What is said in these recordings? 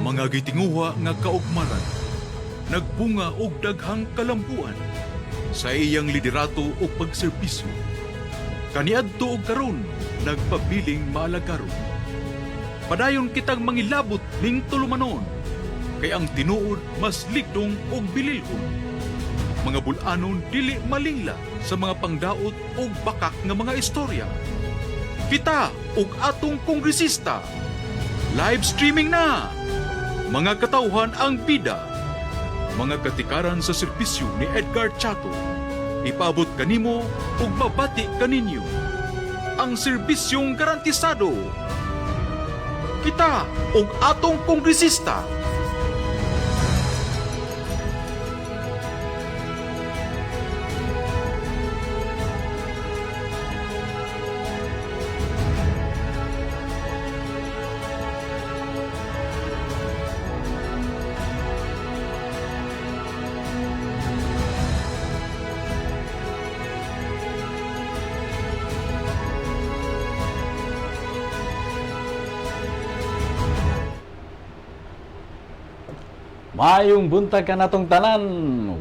Mga gitinguha nga kaugmaran, nagbunga og daghang kalampuan sa iyang liderato o pagserbisyo. Kaniadto og karon nagpabiling maalagaron. Padayon kitang mangilabot ning tulumanon, kay ang tinuod mas ligdong og bililhon. Mga bulanon dili malila sa mga pangdaot og bakak nga mga istorya. Kita og atong kongresista, live streaming na! Mga katawhan ang bida, mga katikaran sa serbisyo ni Edgar Chato. Ipaabot kanimo ug mabati kaninyo ang serbisyong garantisado. Kita og atong kongresista. Maayong buntag ka natong tanan.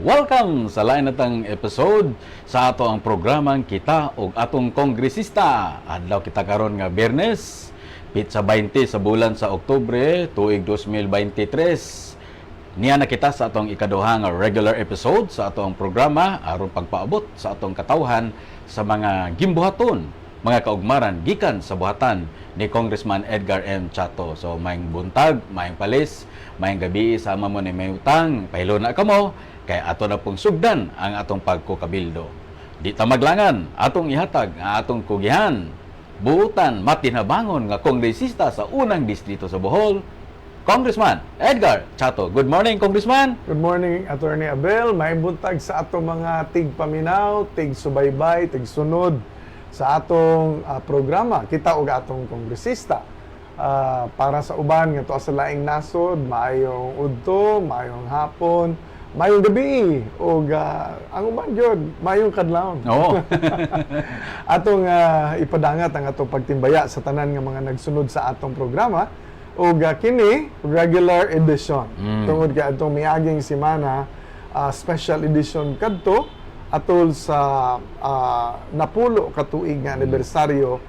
Welcome sa lain natang episode sa ato ang programang Kita og atong kongresista. Adlaw kita karon nga Biyernes, pitsa 20 sa bulan sa Oktubre tuig 2023. Niya na kita sa atong ikaduha nga regular episode sa atong programa aron pagpaabot sa atong katawhan sa mga gimbuhaton, mga kaugmaran gikan sa buhatan ni Congressman Edgar M. Chato. So, maayong buntag, maayong palis, maayong gabi, sama mo ni may utang, pahilo na ka mo, kay ato na pong sugdan ang atong pagkukabildo. Di ta maglangan, atong ihatag, ang atong kugihan, buutan, matinabangon nga kongresista sa unang distrito sa Bohol, Congressman Edgar Chato. Good morning, Congressman! Good morning, Attorney Abel. Maayong buntag sa atong mga tig-paminaw, tig-subaybay, tig-sunod sa atong programa, Kita og atong kongresista. Para sa uban nga to sa laing nasod, maayong udto, maayong hapon, maayong gabi, ug ang uban jud maayong kadlawon. Oo. Atong ipadangat ang atong pagtimbaya sa tanan nga mga nagsunod sa atong programa ug kini regular edition. Tungod kay atong miaging semana, special edition kadto atol sa napulo ka tuig nga anibersaryo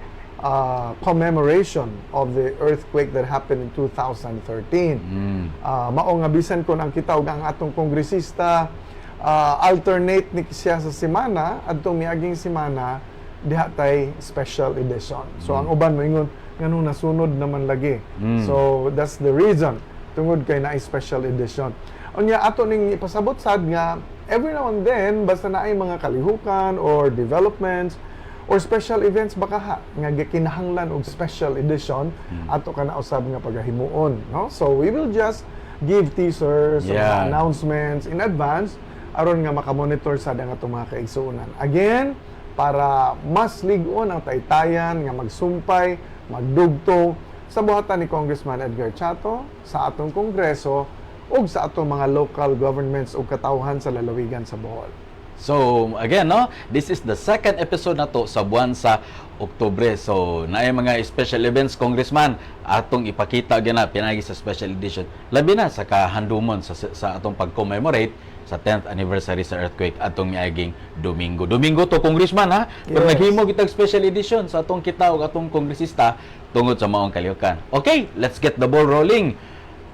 commemoration of the earthquake that happened in 2013. Mao nga bisan kon ang kita ug ang atong kongresista alternate ni siya sa semana adtong miaging semana diha tay special edition. So ang uban moingon nganong nasunod naman lagi. So that's the reason tungod kay naay special edition. Unya ato ning ipasabot sad nga every now and then, basta na ay mga kalihukan or developments or special events baka nga kinahanglan og special edition ato ka na usab nga pagahimuon, no? So we will just give teasers, mga announcements in advance aron nga makamonitor sad ang atong mga kaigsuonan. Again, para mas lig-on ang taytayan nga magsumpay, magdugtong sa buhatan ni Congressman Edgar Chato sa atong kongreso ug sa atong mga local governments ug katawhan sa lalawigan sa Bohol. So, again, no, this is the second episode na to sa buwan sa Oktubre. So, naay mga special events, Congressman, atong ipakita gina pinagi sa special edition. Labi na sa kahandumon sa atong pag-commemorate sa 10th anniversary sa earthquake atong miaging Domingo. Domingo to, Congressman, ha? Pero naghimo kitag special edition sa atong kita ug atong kongresista tungod sa maong kalihukan. Okay, let's get the ball rolling.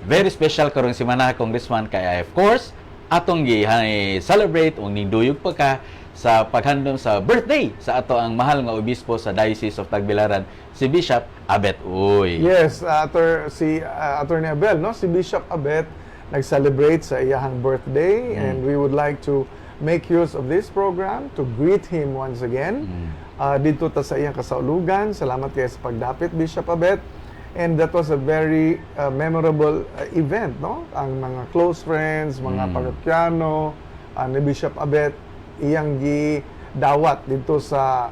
Very special karong semana, Congressman, kaya of course atong gi-celebrate o ninduyog pa ka sa paghandom sa birthday sa ato ang mahal nga obispo sa Diocese of Tagbilaran, si Bishop Abet Uy. Yes, Attorney Abel, no? Si Bishop Abet nag-celebrate sa iyahang birthday and we would like to make use of this program to greet him once again. Dito ta sa iyang kasaulugan. Salamat kayo sa pagdapit, Bishop Abet. And that was a very memorable event, no? Ang mga close friends, mga parokyano, ni Bishop Abet, iyang dawat dito sa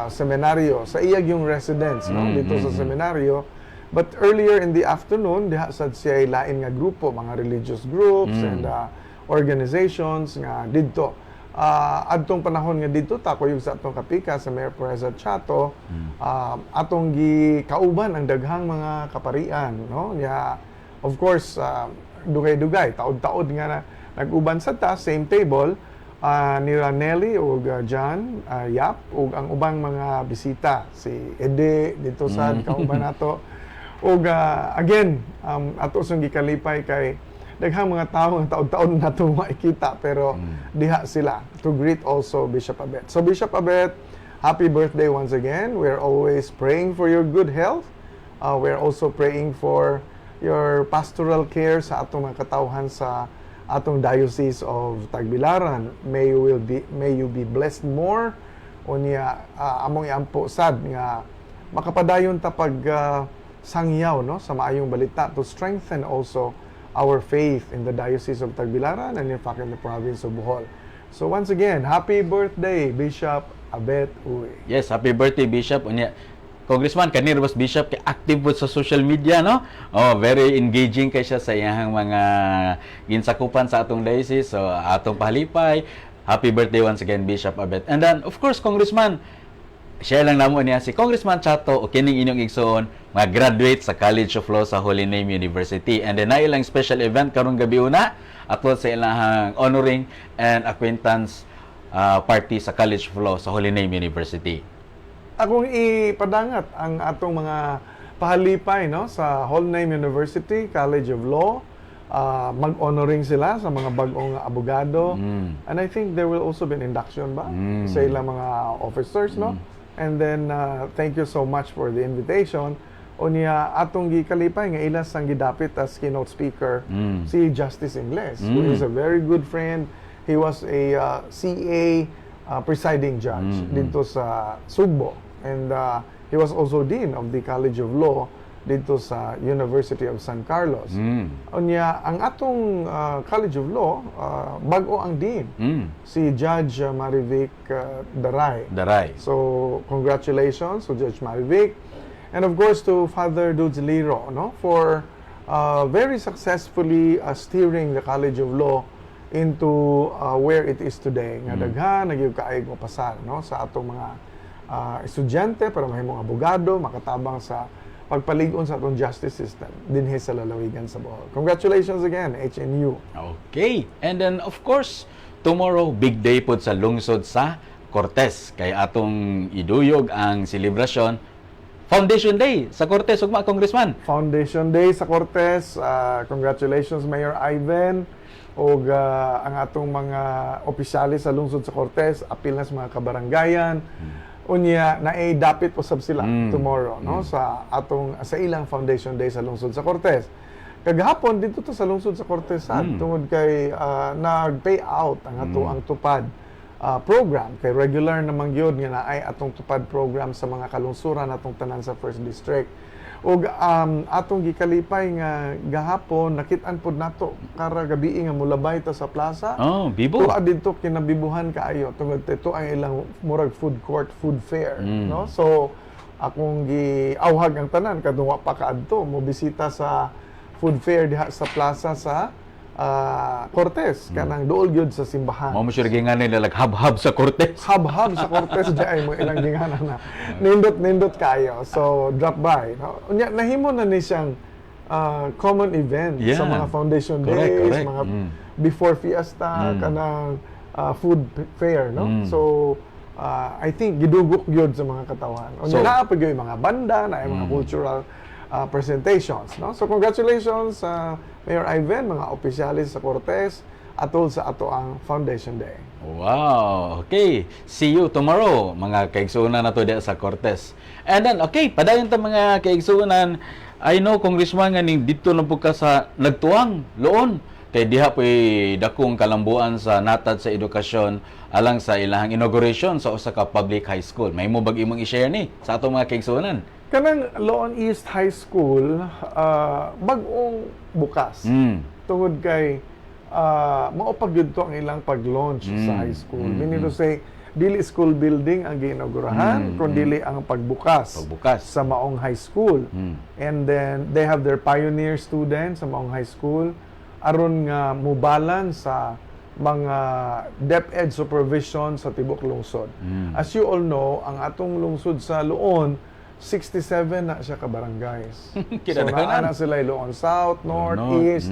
seminaryo, sa iyag yung residence, no? Dito sa seminaryo. But earlier in the afternoon, diha sad siya lain nga grupo, mga religious groups and organizations nga dito. Adtong panahon nga dito ta kuyog sa atong kapika sa Mayor President Chato, atong gikauban ang daghang mga kaparian, no? Ya of course, dugay-dugay, taod-taod nga na nag-uban sa ta, same table, ni Nelly o John, Yap, o ang ubang mga bisita, si Ede, dito sa kauban nato. O again, ato sung gikalipay kay daghang mga tao ang taon-taon na ito makikita, pero diha sila to greet also Bishop Abet. So Bishop Abet, happy birthday once again. We're always praying for your good health. We're also praying for your pastoral care sa atong mga katawhan sa atong Diocese of Tagbilaran. May you be blessed more. Unya among iampo sad nga makapadayon ta pag sangyaw no sa maayong balita to strengthen also our faith in the Diocese of Tagbilaran and in fact in the province of Bohol. So once again, happy birthday, Bishop Abet Uy. Yes, happy birthday, Bishop. Unya, Congressman, kanir was Bishop kay active po sa social media, no? Oh, very engaging kay siya sa iyang mga ginsakupan sa atong diocese, so atong pahalipay. Happy birthday once again, Bishop Abet. And then, of course, Congressman, share lang namo niya si Congressman Chato o kining inyong igsoon mga graduate sa College of Law sa Holy Name University. And then na ilang special event karong gabi una atol sa ilang honoring and acquaintance party sa College of Law sa Holy Name University. Akong ipadangat ang atong mga pahalipay no sa Holy Name University College of Law. Mag-honoring sila sa mga bagong abogado. And I think there will also be an induction ba sa ilang mga officers, no? And then, thank you so much for the invitation. Unya, atong gikalipay nga ilas ang gidapit as keynote speaker si Justice Ingles, who is a very good friend. He was a CA presiding judge dito sa Sugbo. And he was also Dean of the College of Law dito sa University of San Carlos. Unya, ang atong College of Law, bago ang Dean, si Judge Marivic Daray. So, congratulations to Judge Marivic. And of course, to Father Dudes Liro, no, for very successfully steering the College of Law into where it is today. Nga daghan, nagyog kaayog mapasal, no, sa atong mga estudyante, para mahimong abogado, makatabang sa pagpaligon sa atong justice system dinhi sa lalawigan sa Bohol. Congratulations again, HNU. Okay. And then, of course, tomorrow, big day po sa lungsod sa Cortes. Kaya atong iduyog ang selebrasyon. Foundation Day sa Cortes, ugma, Congressman. Foundation Day sa Cortes. Congratulations, Mayor Ivan. O ang atong mga opisyalis sa lungsod sa Cortes, apil na sa mga kabaranggayan. Unya naay dapit usab sila tomorrow no sa ilang Foundation Day sa lungsod sa Cortes. Kagahapon dito to sa lungsod sa Cortes tungod kay nag-pay out ang ang tupad program kay regular namang gyud nga naay atong tupad program sa mga kalungsuran atong tanan sa First District. Og atong gikalipay nga gahapon nakit-an pod nato kara gabi nga mulabay ta sa plaza. Oh, bibo. Tuwa dito kinabibuhan kaayo tungod ito ang ilang murag food court, food fair, no? So akong giawhag ang tanan kadung wa pa kaadto mo bisita sa food fair diha sa plaza sa Cortes kanang duol gyud sa simbahan. Mao mo siya nga nila hab-hab sa Cortes. Hab-hab sa Cortes di ay mo ilang ginganan na. Nindot kayo. So drop by. No? Unya nahimo na ni siyang common event sa mga Foundation Days, correct. mga before fiesta, kanang food fair, no? So I think gidugok gyud sa mga katawan. Unya naa pa gyud mga banda, na mga cultural presentations, no? So congratulations Mayor Ivan, mga opisyalis sa Cortes atol sa ato ang Foundation Day. Wow. Okay. See you tomorrow, mga kaigsunan nato diya sa Cortes. And then, okay, padayon ta mga kaigsunan. I know, Congressman, nga ning dito na po ka sa nagtuang loon. Kay diha po'y dakong kalambuan sa natad sa edukasyon alang sa ilahang inauguration sa usa ka public high school. May mo bag imong i-share ni sa ato mga kaigsunan? Kanang Loon East High School, bag-ong bukas. Tungod kay maupag yun to ang ilang pag-launch sa high school. Meaning to say, dili school building ang ginaugurahan, kundi ang pagbukas sa maong high school. And then, they have their pioneer students sa maong high school aron nga mubalan sa mga DepEd supervision sa tibok lungsod. As you all know, ang atong lungsod sa Loon 67 na siya ka barangays. So Kinadaghanan. naa na sila Ilocos South, North, North, East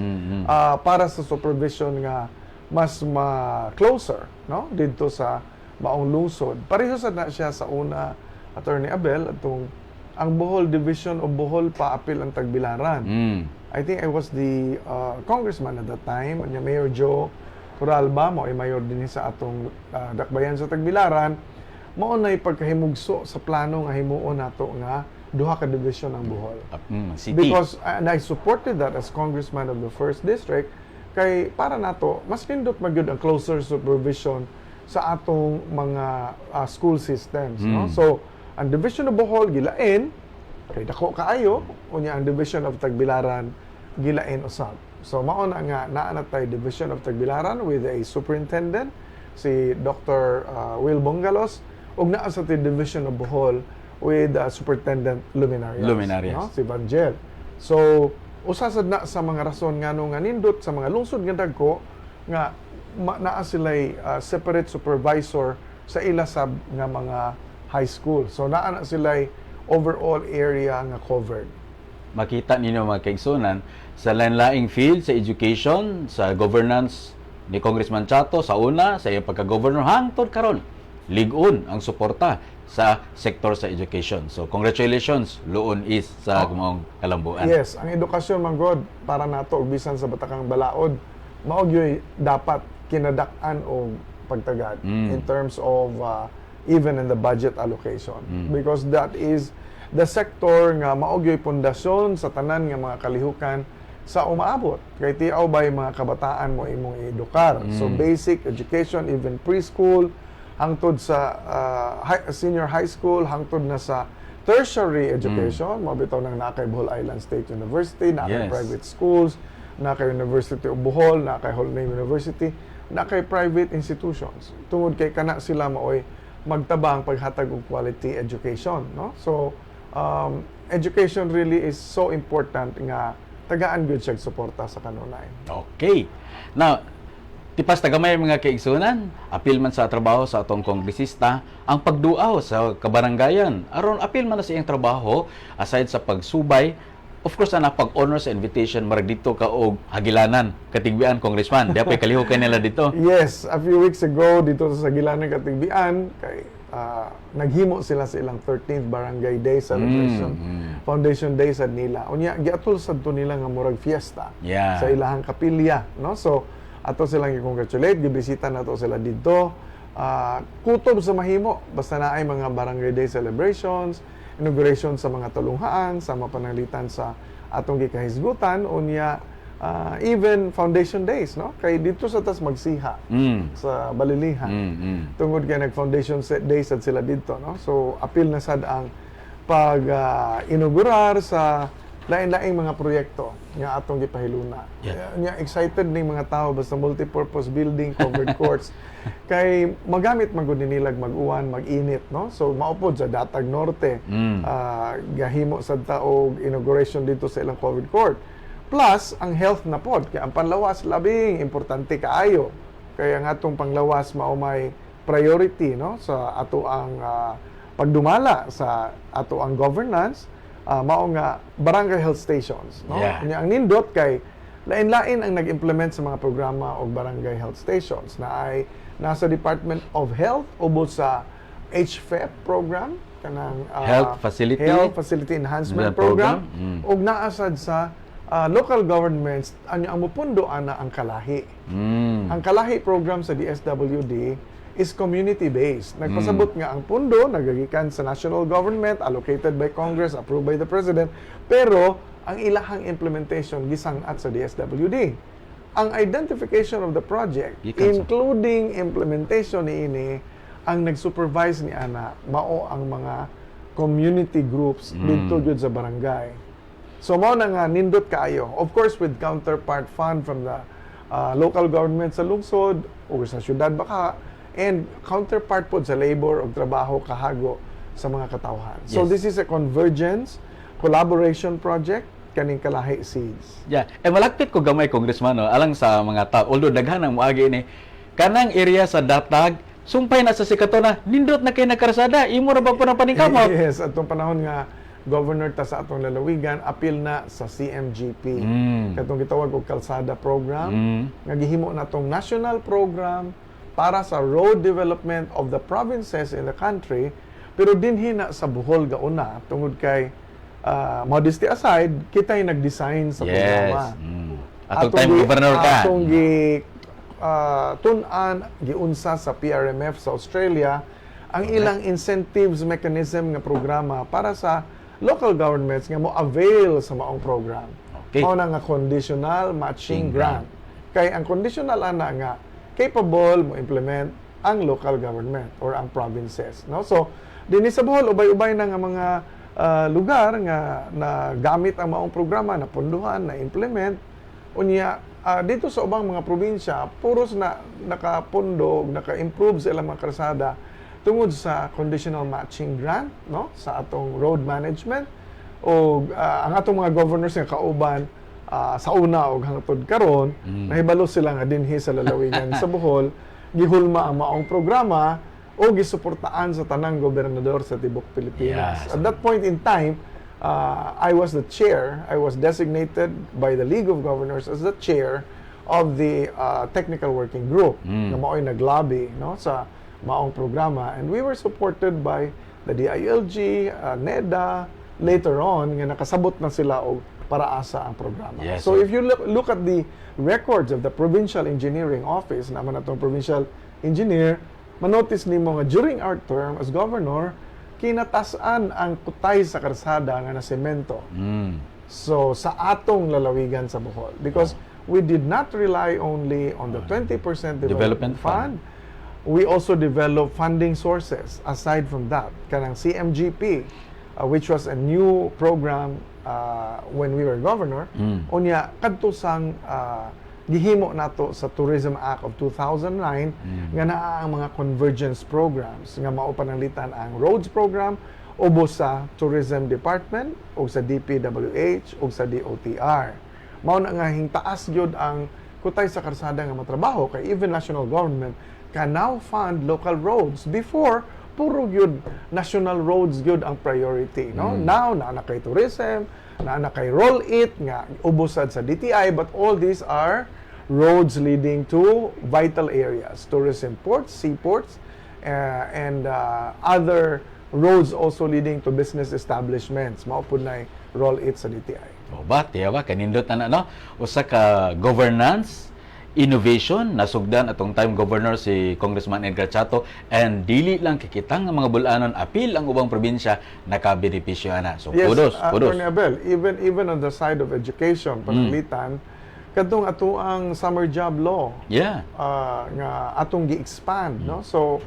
para sa supervision nga mas closer, no, dito sa maong lungsod. Pareho sad na siya sa una, Attorney Abel, atong ang Bohol Division of Bohol paapil ang Tagbilaran. I think I was the congressman at that time, nya Mayor Joe Coralba, mao ay mayor din sa atong dakbayan sa Tagbilaran. Mao nay pagkahimugso sa plano nga himuon nato nga duha ka division ng Bohol. City. Because and I supported that as congressman of the 1st district kay para nato mas pindot magyud ang closer supervision sa atong mga school systems, no? So ang division of Bohol gilain kay dako kaayo, unya ang division of Tagbilaran gilain usab. So mao na nga naa na tay division of Tagbilaran with a superintendent si Dr. Will Bongalos ug naa sa tay division of Bohol with Superintendent Luminarias. Luminarias. No? Si Vangel. So usa sad na sa mga rason ngano nga nindot sa mga lungsod nga dagko nga naa sila'y separate supervisor sa ilasab nga mga high school. So naa na sila'y overall area nga covered. Makita ninyo mga kaigsunan sa lain-laing field sa education, sa governance ni Congressman Chato sa una sa iyang pagka-governor hangtod karon lig-on ang suporta sa sektor sa education. So congratulations Luon East sa maong kalambuan. Yes, ang edukasyon man god para nato ug bisan sa Batakang Balaod mao gyud dapat kinadak-an og pagtagad in terms of even in the budget allocation because that is the sector nga mao gyud pundasyon sa tanan nga mga kalihukan sa umaabot kay tiaw bay mga kabataan mo imong edukar. So basic education, even preschool hangtod sa senior high school, hangtod na sa tertiary education, mabitaw nang nakay Bohol Island State University, nakay private schools, nakay University of Bohol, nakay Whole Name University, nakay private institutions. Tungod kay kana sila maoy magtabang paghatag og quality education, no? So education really is so important nga tagaan gyud siya suporta sa kanunay. Okay. Now, tipas tagamay mga kaigsunan, apil man sa trabaho sa atong kongresista ang pagduaw sa kabarangayan. Aron apil man na sa iyang trabaho aside sa pagsubay, of course na pag-honor sa invitation marag dito ka og hagilanan katigbian congressman. Di apay kaliho kay nila dito. Yes, a few weeks ago dito sa Sagilanan Katigbian kay naghimo sila sa ilang 13th Barangay Day celebration. Foundation Day sa nila. Unya giatul sad to nila nga murag fiesta sa ilahang kapilya, no? So ato silang i-congratulate, gibisita na to sila dito. Kutob sa mahimo, basta na ay mga Barangay Day celebrations, inauguration sa mga tulunghaan, sa mapanalitan sa atong gikahisgutan, unya even Foundation Days, no? Kay dito sa tas magsiha sa Balilihan. Tungod kay nag-Foundation Days sad sila dito, no? So apil na sad ang pag-inaugurar sa lain-laing mga proyekto nga atong gipahiluna. Nya excited ning mga tao basta multi-purpose building, covered courts kay magamit man gud nilag mag-uwan, mag-init, no? So maupod sa Datag Norte. Gahimo sad ta og inauguration dito sa ilang covered court. Plus ang health na pod kay ang panlawas labing importante kaayo. Kaya ang atong panglawas mao may priority, no, sa ato ang pagdumala sa ato ang governance. Mao nga barangay health stations, no? Ang nindot kay lain-lain ang nag-implement sa mga programa og barangay health stations na ay nasa Department of Health ubos sa HFEP program kanang Health Facility Enhancement Program ug naasad sa local governments ang mupundo ana ang kalahi. Ang kalahi program sa DSWD is community-based. Nagpasabot nga ang pundo, nagagikan sa national government, allocated by Congress, approved by the President, pero ang ilahang implementation gisangat sa DSWD. Ang identification of the project, including implementation niini, ang nag-supervise ni ana, mao ang mga community groups dito gyud sa barangay. So mao na nga nindot kaayo. Of course, with counterpart fund from the local government sa lungsod o sa syudad baka, and counterpart po sa labor o trabaho kahago sa mga katawhan. So this is a convergence, collaboration project kaning Kalahi Seeds. Malakpit ko gamay congressman, no? Alang sa mga tao, although daghan ang moagi ni kanang area sa Datag sumpay na sa sikato na nindot na kay nagkarsada, imo ra ba po na paningkamot? Yes, atong panahon nga governor ta sa atong lalawigan, apil na sa CMGP. Katong gitawag og kalsada program, nga gihimo na tong national program para sa road development of the provinces in the country, pero dinhi na sa Bohol gauna tungod kay modesty aside, kita'y nag-design sa programa. Atong time governor ka. Atong tun-an giunsa sa PRMF sa Australia ang ilang incentives mechanism nga programa para sa local governments nga mo avail sa maong program. Okay. Mao na nga conditional matching grant. Kay ang conditional ana nga capable mo implement ang local government or ang provinces, no? So dinhi sa Bohol ubay-ubay na nga mga lugar nga nagamit ang maong programa na punduhan na implement unya. Dito sa ubang mga probinsya, puros na nakapundo, naka-improve sa ilang mga kalsada tungod sa conditional matching grant, no? Sa atong road management o ang atong mga governors nga kauban sa una og hangtod karon, nahibalo sila nga dinhi sa lalawigan sa Bohol, gihulma ang maong programa o gisuportaan sa tanang gobernador sa tibuok Pilipinas. Yes. At that point in time, I was the chair. I was designated by the League of Governors as the chair of the technical working group na mao'y naglobby, no, sa maong programa. And we were supported by the DILG, NEDA, later on, nga nakasabot na sila og paraasa ang programa. Yes, So sir. if you look at the records of the Provincial Engineering Office, naman atong provincial engineer, manotice nimo nga during our term as governor, kinatasan ang kutay sa karsada nga na semento. So sa atong lalawigan sa Bohol, because we did not rely only on the 20% development fund, we also developed funding sources aside from that. Kanang CMGP, which was a new program when we were governor, unya kadto sang gihimo nato sa Tourism Act of 2009 nga naa ang mga convergence programs nga mao pananglitan ang roads program ubos sa Tourism Department o sa DPWH o sa DOTR. Mao na nga hingtaas gyud ang kutay sa karsada nga matrabaho kay even national government can now fund local roads. Before puro gyud national roads gyud ang priority, no? Now na kay tourism, na kay roll it nga ubosad sa DTI, but all these are roads leading to vital areas, tourism ports, seaports, and other roads also leading to business establishments. Mao pud nay roll it sa DTI. O ba, tiya ba, kanindot na no? Usa ka governance, innovation, nasugdan atong time governor si Congressman Edgar Chato, and dili lang kikitang ang mga bulanon, apil ang ubang probinsya, nakabenepisyo na. So, Yes, kudos. Attorney Abel, even on the side of education, pananglitan, kadtong ato ang summer job law, Yeah. nga atong gi-expand, no? So,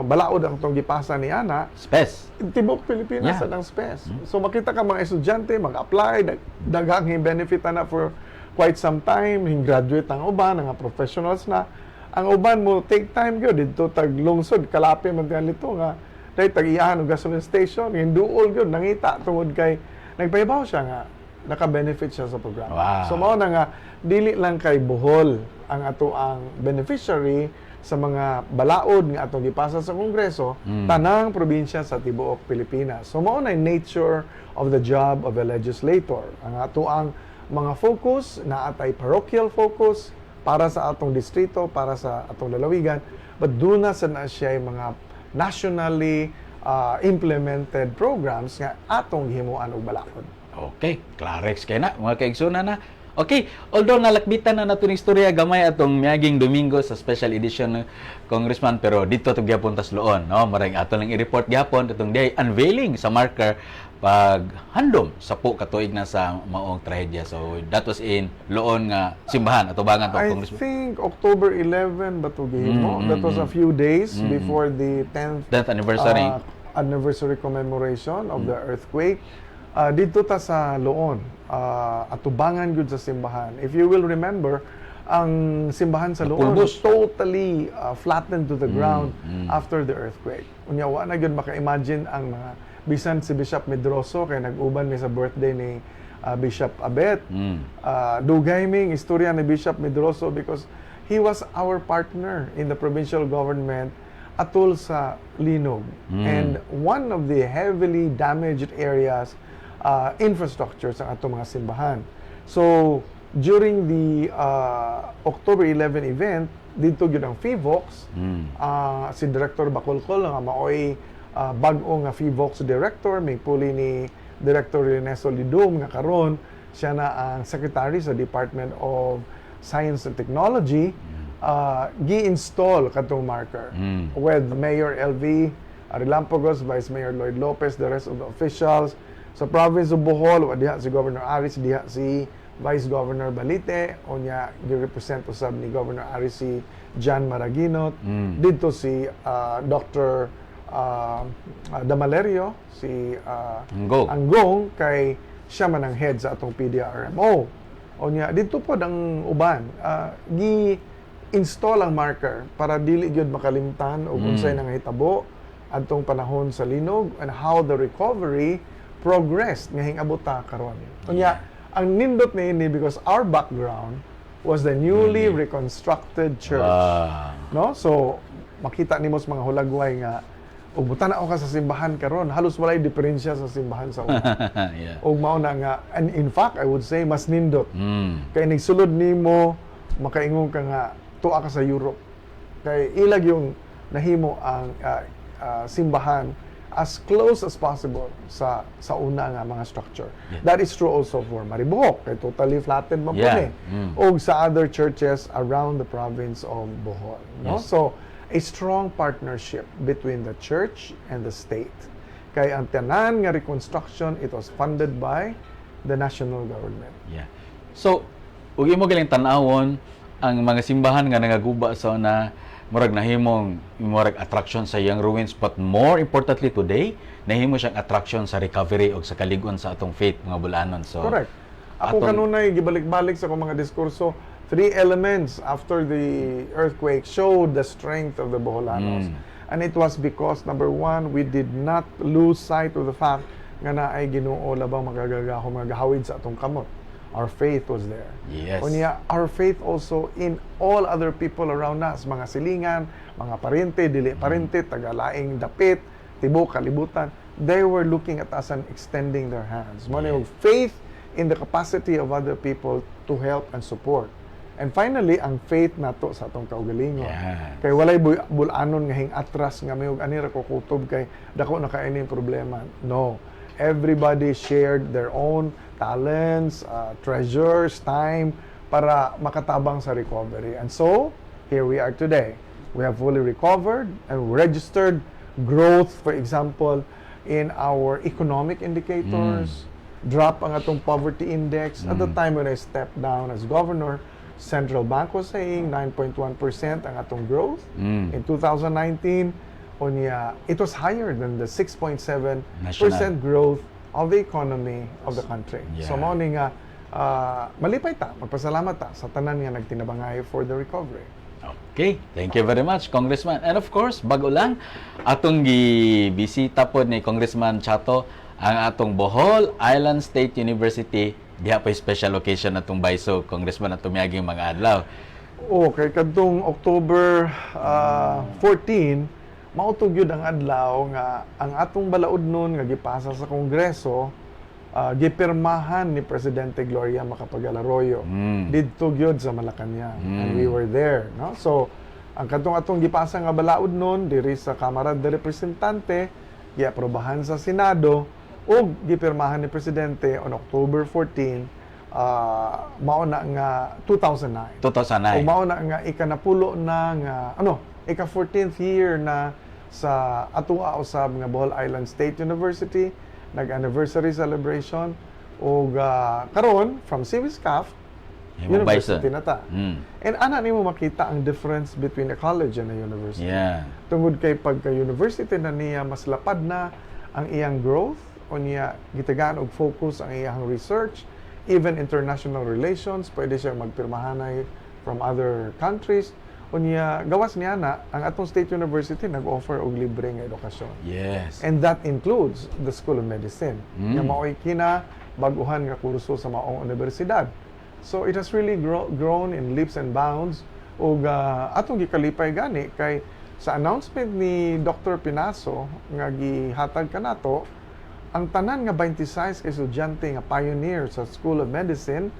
balaod ang itong gipasa ni Ana, Spes. tibok Pilipinas Yeah. ang SPES. So makita ka mga estudyante, mag-apply, daghang benefit na for quite some time, graduate ang uban, nga professionals na. Ang uban mo take time gyud dito tag lungsod, kalapi man ganito nga dahil tag-iyahan og gasoline station, hinduol gyud nangita tungod kay nagpahibaw siya nga naka-benefit siya sa programa. Wow. So mao na nga dili lang kay Bohol ang ato ang beneficiary sa mga balaod nga atong gipasa sa Kongreso, tanang probinsya sa tibuok Pilipinas. So mao na nature of the job of a legislator. Ang ato ang mga focus na atay parochial focus para sa atong distrito, para sa atong lalawigan, but doon na siya yung mga nationally implemented programs nga atong himuan og balaod. Okay, Clarex kay na, mga kaigsunan na. Okay, although nalakbitan na nato ni istorya gamay atong miaging Domingo sa special edition ng Congressman, pero dito to gyapon tas loon, no? Maring ato lang i-report gyapon itong day unveiling sa marker pag handom sa po katuig na sa maong trahedya. So that was in loon nga simbahan atubangan to I Congressman. think October 11 ba to gihimo? That was a few days before the 10th 10th anniversary. anniversary commemoration of the earthquake. Dito ta sa Loon, atubangan gyud sa simbahan. If you will remember, ang simbahan sa Loon Napulbos. totally flattened to the ground after the earthquake. Unya wa na gyud maka-imagine ang mga bisan si Bishop Medroso kay nag-uban mi sa birthday ni Bishop Abet. Dugay ming istorya ni Bishop Medroso because he was our partner in the provincial government atol sa linog. And one of the heavily damaged areas, infrastructure sa atong mga simbahan. So, during the October 11 event, dito yun ang FIVOX, si Director Bacolcol nga maoy bag-o nga FIVOX Director, may puli ni Director Ernesto Lidum nga karon siya na ang Secretary sa Department of Science and Technology. Gi-install katong marker with Mayor LV Arilampagos, Vice Mayor Lloyd Lopez, the rest of the officials. Sa province of Bohol, diha si Governor Aris, diha si Vice Governor Balite, o niya gi-represent usab ni Governor Aris si John Maraginot. Dito si Dr. Damalerio, si Anggong, kay siya man ang head sa atong PDRMO. O niya, dito po ang uban, gi-install ang marker para dili gyud makalimtan o unsay nangahitabo adtong panahon sa linog and how the recovery progressed ngahing abota karon. Unya, ang nindot na ini because our background was the newly reconstructed church. No? So, makita nimo sa mga hulagway nga ug butan ako ka sa simbahan karon, halos walay diferensya sa simbahan sa una. Ug mao na nga, and in fact I would say mas nindot. Kay nigsulod nimo makaingon ka nga tuwa ka sa Europe. Kay ilag yung nahimo ang simbahan as close as possible sa una nga mga structure. That is true also for Maribohok, kay totally flattened man po ni. O sa other churches around the province of Bohol. No? So, a strong partnership between the church and the state. Kay ang tanan nga reconstruction, it was funded by the national government. So, ug imo galing tan-awon ang mga simbahan nga nagaguba sa una, murag nahimong murag attraction sa iyang ruins, but more importantly today, nahimo siyang attraction sa recovery o sa kalig-on sa atong faith mga bulanon. So, correct. Ako kanunay gibalik-balik sa akong mga diskurso, 3 elements after the earthquake showed the strength of the Boholanos. And it was because, number 1, we did not lose sight of the fact nga naay Ginoo labang magagagaho magahawid sa atong kamot. Our faith was there. Unya, our faith also in all other people around us, mga silingan, mga parente, dili parente, tagalaing dapit, tibok, kalibutan. They were looking at us and extending their hands. Muna yung faith in the capacity of other people to help and support. And finally, ang faith nato sa atong kaugalingon. Kay walay bulanon nga hing atras nga may anira ko kutob kay dako na kainin problema. No. Everybody shared their own talents, treasures, time para makatabang sa recovery. And so, here we are today. We have fully recovered and registered growth, for example, in our economic indicators, drop ang atong poverty index. At the time when I stepped down as governor, Central Bank was saying 9.1% ang atong growth. In 2019, it was higher than the 6.7% growth of the economy of the country. So mao ni nga malipay ta, magpasalamat ta sa tanan nga nagtinabangay for the recovery. Okay, thank you very much, Congressman. And of course, bago lang, atong gibisita po ni Congressman Chato ang atong Bohol Island State University. Diha pa special occasion atong Baiso, Congressman, atong miyaging mga adlaw. Okay, kadtong October 14, mautog yun ang adlaw nga ang atong balaod nun nga gipasa sa Kongreso, gipirmahan ni Presidente Gloria Macapagal Arroyo didto gyud sa Malacañang, and we were there, no? So ang atong gipasa nga balaod nun diri sa Kamara de Representante, giaprobahan sa Senado ug gipirmahan ni Presidente on October 14, mao na nga 2009. Ug mao na nga ikanapulo na nga ika-14th year na sa atua usab nga Bohol Island State University, nag-anniversary celebration, ug karon from CIVISCAF University na ta. And ana nimo makita ang difference between a college and a university. Tungod kay pagka-university na niya mas lapad na ang iyang growth, o niya gitagaan og focus ang iyang research, even international relations, pwede siyang magpirmahanay from other countries. Unya gawas niya na ang atong State University nag-offer og libre nga edukasyon. And that includes the School of Medicine. Nga mao'y kina baguhan nga kurso sa maong universidad. So it has really grown in leaps and bounds. Ug atong gikalipay gani kay sa announcement ni Dr. Pinaso nga gihatag kanato, ang tanan nga 26 ka estudyante nga pioneer sa School of Medicine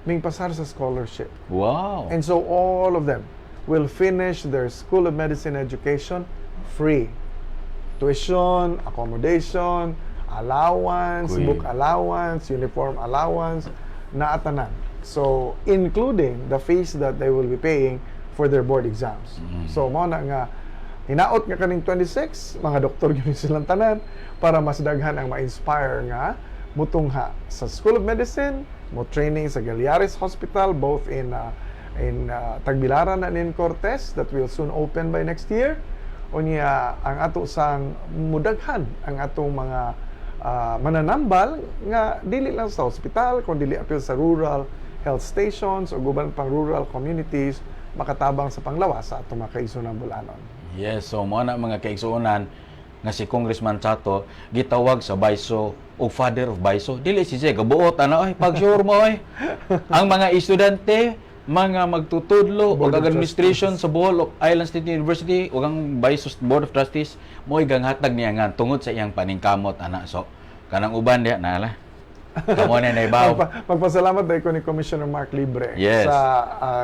ming pasar sa scholarship. Wow. And so all of them will finish their School of Medicine education free. Tuition, accommodation, allowance, Uy. book allowance, uniform allowance, na atanan. So, including the fees that they will be paying for their board exams. So, mao na nga, hinaot nga kaning 26, mga doktor yun silang tanan, para mas daghan ang ma-inspire nga mutungha sa School of Medicine, mo training sa Galiares Hospital, both in Tagbilaran and in Cortez, that will soon open by next year. Unya, ang ato sang mudaghan, ang atong mga mananambal, nga dili lang sa hospital, kung dili apil sa rural health stations o guban pang rural communities, makatabang sa panglawas sa atong mga kaigsunan Bulanon. Yes, so mo na mga kaigsuonan nga si Congressman Chato gitawag sa Baiso o Father of Baiso. Dili si siya gabuot ana oy pag sure mo oy. Ang mga estudyante, mga magtutudlo o Board of administration sa Bohol Island State University o ang Baiso Board of Trustees mo ganghatag niya nga tungod sa iyang paningkamot ana. So kanang uban diha nala. Kamo na naibaw. Magpasalamat tayo ko ni Commissioner Mark Libre Yes. sa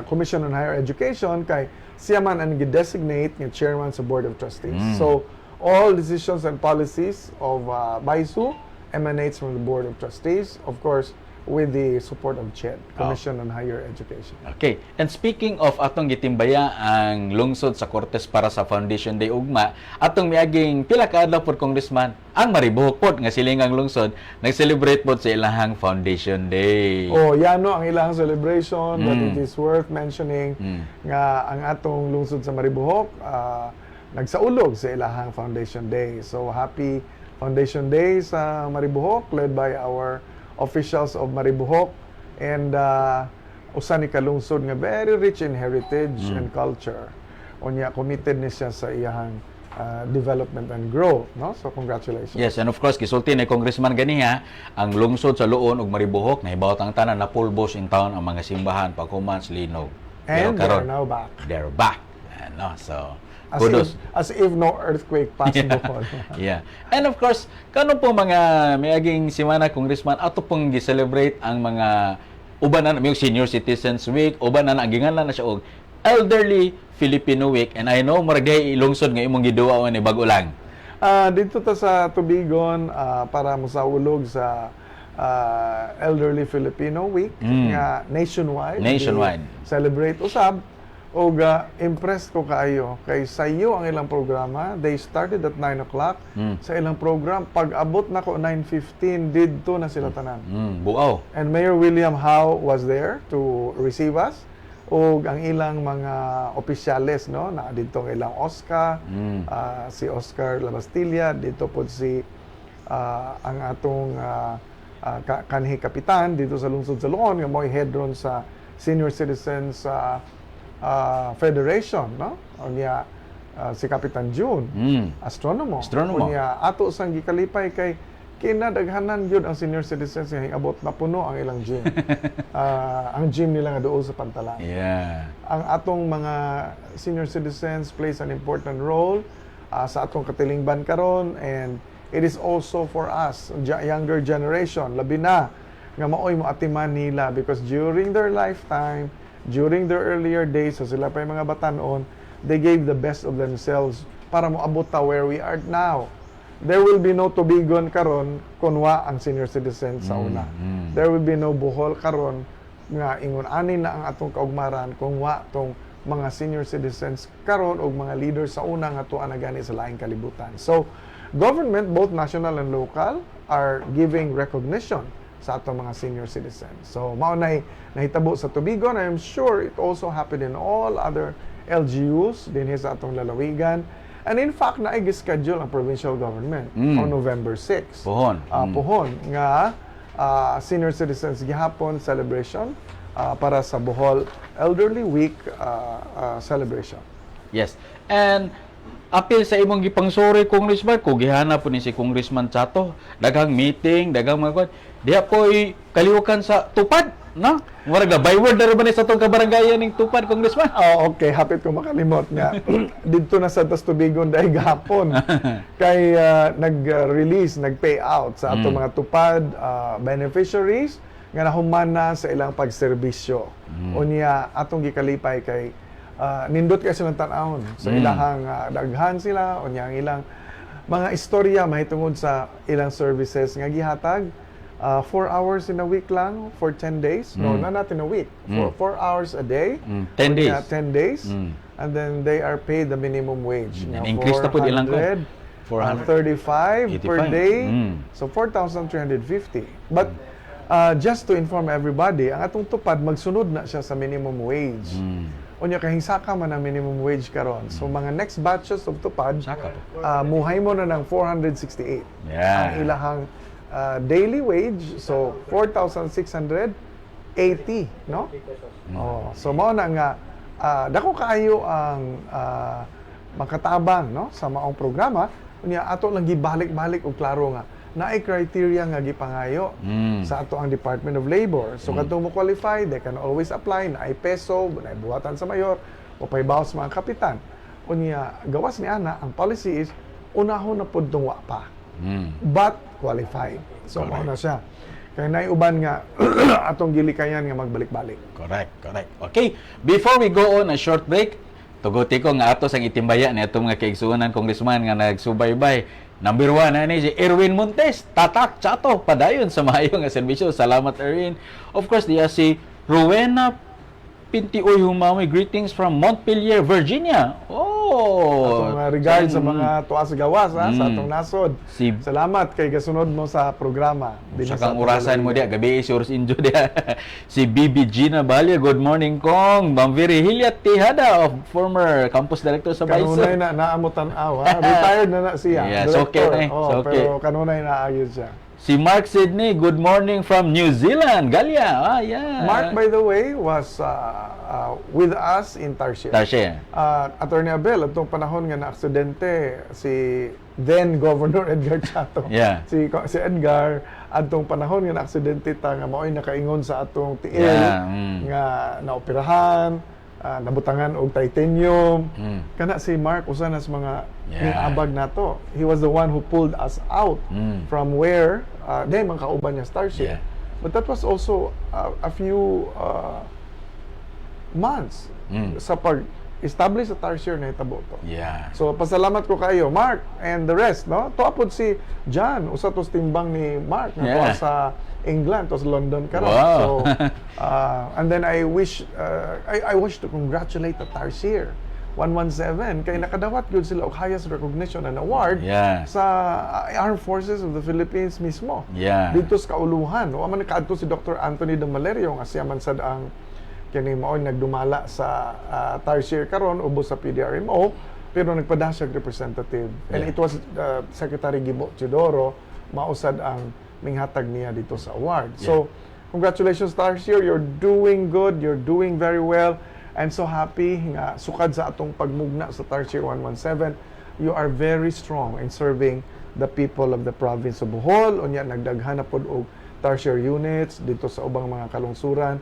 Commission on Higher Education kay siya man ang gi-designate nga chairman sa Board of Trustees. So, all decisions and policies of BAISU emanates from the Board of Trustees, of course, with the support of CHED, Commission on Higher Education. Okay. And speaking of atong gitimbaya ang lungsod sa Cortes para sa Foundation Day ugma, atong miaging pila ka adlaw pod Congressman, ang Maribohok pod nga silingang lungsod nag-celebrate pod sa ilahang Foundation Day. Oh, yano ang ilang celebration, but it is worth mentioning Mm. nga ang atong lungsod sa Maribohok nagsaulog sa ilahang Foundation Day. So happy Foundation Day sa Maribohok, led by our officials of Maribohok, and usa ni kalungsod nga very rich in heritage and culture. Unya committed ni siya sa iyang development and growth, no? So congratulations. Yes, and of course, kisulti ni Congressman ganiha, ang lungsod sa Luon ug Maribohok nahibawat ang tanan na pulbos in town ang mga simbahan, pagkumans, linog. Pero And karon, they're now back. they're back. Ano, so As kudos. as if no earthquake passed Bohol. Yeah. And of course, kano po mga miaging simana Congressman ato pong gi-celebrate ang mga uban na yung Senior Citizens Week, uban na ginganlan na siya og Elderly Filipino Week, and I know maragay ilungsod nga imong giduwa ni bago lang. Dito ta sa Tubigon para mosaulog sa Elderly Filipino Week nga nationwide. Nationwide. Celebrate usab. Og impressed ko kaayo kay sayo ang ilang programa. They started at 9 o'clock sa ilang program. Pag abot na ko 9:15 didto na sila tanan. Buaw. And Mayor William Howe was there to receive us. Og ang ilang mga opisyales, no, na dito ang ilang Oscar, si Oscar Labastilla, dito po si ang atong kanhi kapitan dito sa lungsod sa Luon, nga mo'y head ron sa Senior Citizens Federation, no? Unya si Kapitan June, astronomo. Unya ato sang gikalipay kay kinadaghanan gyud ang senior citizens nga abot na puno ang ilang gym. Ang gym nila nga dool sa Pantalan. Yeah. Ang atong mga senior citizens plays an important role sa atong katilingban karon, and it is also for us, younger generation, labi na nga maoy mo atiman nila, because during their lifetime, during their earlier days, so sila pa yung mga batanon, they gave the best of themselves para moabot ta where we are now. There will be no Tubigon karon kunwa ang senior citizens sa una. There will be no Bohol karon nga ingon ani na ang atong kaugmaran kung wa tong mga senior citizens karon og mga leaders sa una nga tuwa na gani sa laing kalibutan. So, government, both national and local, are giving recognition sa atong mga senior citizens. So, mao nay nahitabo sa Tubigon. I am sure it also happened in all other LGUs dinhi sa atong lalawigan. And in fact, na-schedule ang provincial government on November 6. Puhon. Puhon nga senior citizens gihapon celebration para sa Bohol Elderly Week celebration. Yes. And apil sa imong gipangsuri Congressman, kung gihanap po ni si Congressman Chato, daghang meeting, daghang mga kwan, diha po'y kaliwakan sa tupad. No? Murag na byword na rin ba ni sa itong kabaranggayan ng Tupad, Congressman? Oh, okay, hapit ko makalimot nga. Dito na sa Tubigon dahil gahapon. Kay nag-release, nag-payout sa ato mga Tupad beneficiaries nga nahuman na sa ilang pagserbisyo. Unya atong gikalipay kay nindot kay silang tan-awon sa ilahang daghan sila unya ang ilang mga istorya mahitungod sa ilang services nga gihatag 4 hours in a week lang for 10 days. No, not in a week. For 4 hours a day. 10 days. 10 days. And then they are paid the minimum wage. And increase na po ilang ko. 435 per 85. day. So 4,350. But just to inform everybody, ang atong Tupad magsunod na siya sa minimum wage. Unya kahingsaka man ang minimum wage karon. So mga next batches of Tupad, Saka po. muhay mo na ng 468. Yeah. Ang ilahang daily wage, so 4,680, no? Oh, so mao na nga dako kaayo ang makatabang, no, sa maong programa. Unya ato lang gibalik-balik og klaro nga naay criteria nga gipangayo sa ato ang Department of Labor. So kadtong mo qualify, they can always apply na ay peso, na buhatan sa mayor o paybawas mga kapitan. Unya gawas ni ana ang policy is unahon na pud tong wa pa. But qualified. So mao na siya. Kaya naiuban nga atong gilikayan nga magbalik-balik. Correct. Okay, before we go on a short break, tuguti ko nga ato sang itimbaya ni atong mga kaigsuonan congressman nga nagsubaybay. Number 1 na ni si Erwin Montes, tatak chato padayon sa maayo nga serbisyo. Salamat Erwin. Of course, diya si Rowena Pintioy Humamoy, greetings from Montpelier, Virginia. Atong regards sa mga tuwa sa gawas sa atong nasod. Si Salamat kay gasunod mo sa programa. sa kang orasan mo dia, gabi si Oros Injo dia. Si Bibi Gina Balia, good morning kong. Bamviri Hilyat Tihada of former campus director sa Kanunay Bison. na naamutan awa. Retired na siya. Yeah, Director. okay na eh. Oh, Okay. pero kanunay na ayun siya. Si Mark Sidney, good morning from New Zealand. Galia. Yeah. Mark, by the way, was with us in Tarsier. Tashe. Attorney Abel, atong panahon nga na-aksidente si then Governor Edgar Chato. Yeah. Si Edgar, atong panahon nga na-aksidente ta nga mao'y nakaingon sa atong tiil Yeah, nga naoperahan, nabutangan og titanium. Kana si Mark usa na sa mga niabag nato. He was the one who pulled us out from where day man kauban niya Starship. Yeah. But that was also a few months sa pag-establish sa Tarsier na itabo to. Yeah. So pasalamat ko kayo Mark and the rest, no? Tuapod si John, usa tos timbang ni Mark na tuwa Yeah. sa England, tos London karon. Wow. So and then I wish to congratulate the Tarsier 117 kay nakadawat gyud sila og highest recognition and award Yeah. sa Armed Forces of the Philippines mismo. Yeah. Dito sa kauluhan, o man nakaadto si Dr. Anthony de Valerio nga siya man sad ang kini mao'y nagdumala sa Tarsier karon ubos sa PDRMO pero nagpadasyag representative. And Yeah. it was Secretary Gibo Teodoro mausad ang minghatag niya dito sa award. So, congratulations Tarsier, you're doing good, you're doing very well. I'm so happy nga sukad sa atong pagmugna sa Tarsier 117. You are very strong in serving the people of the province of Bohol. Unya nagdaghan na pod og Tarsier units dito sa ubang mga kalungsuran.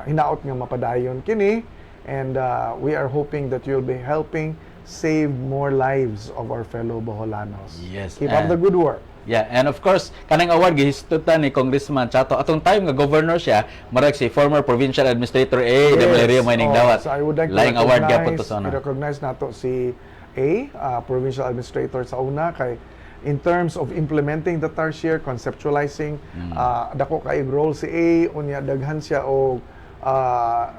Hinaot nga mapadayon kini, and we are hoping that you'll be helping save more lives of our fellow Boholanos. Yes, Keep up the good work. Yeah, and of course, kanang award gihistutan ni Congressman Chato. Atong time nga governor siya, marag si former provincial administrator de Valerio Maning Dawat. So I would like to Laing award gyapon to sa una. recognize nato si provincial administrator sa una kay in terms of implementing the Tarsier, conceptualizing, dako kay role si A, unya daghan siya og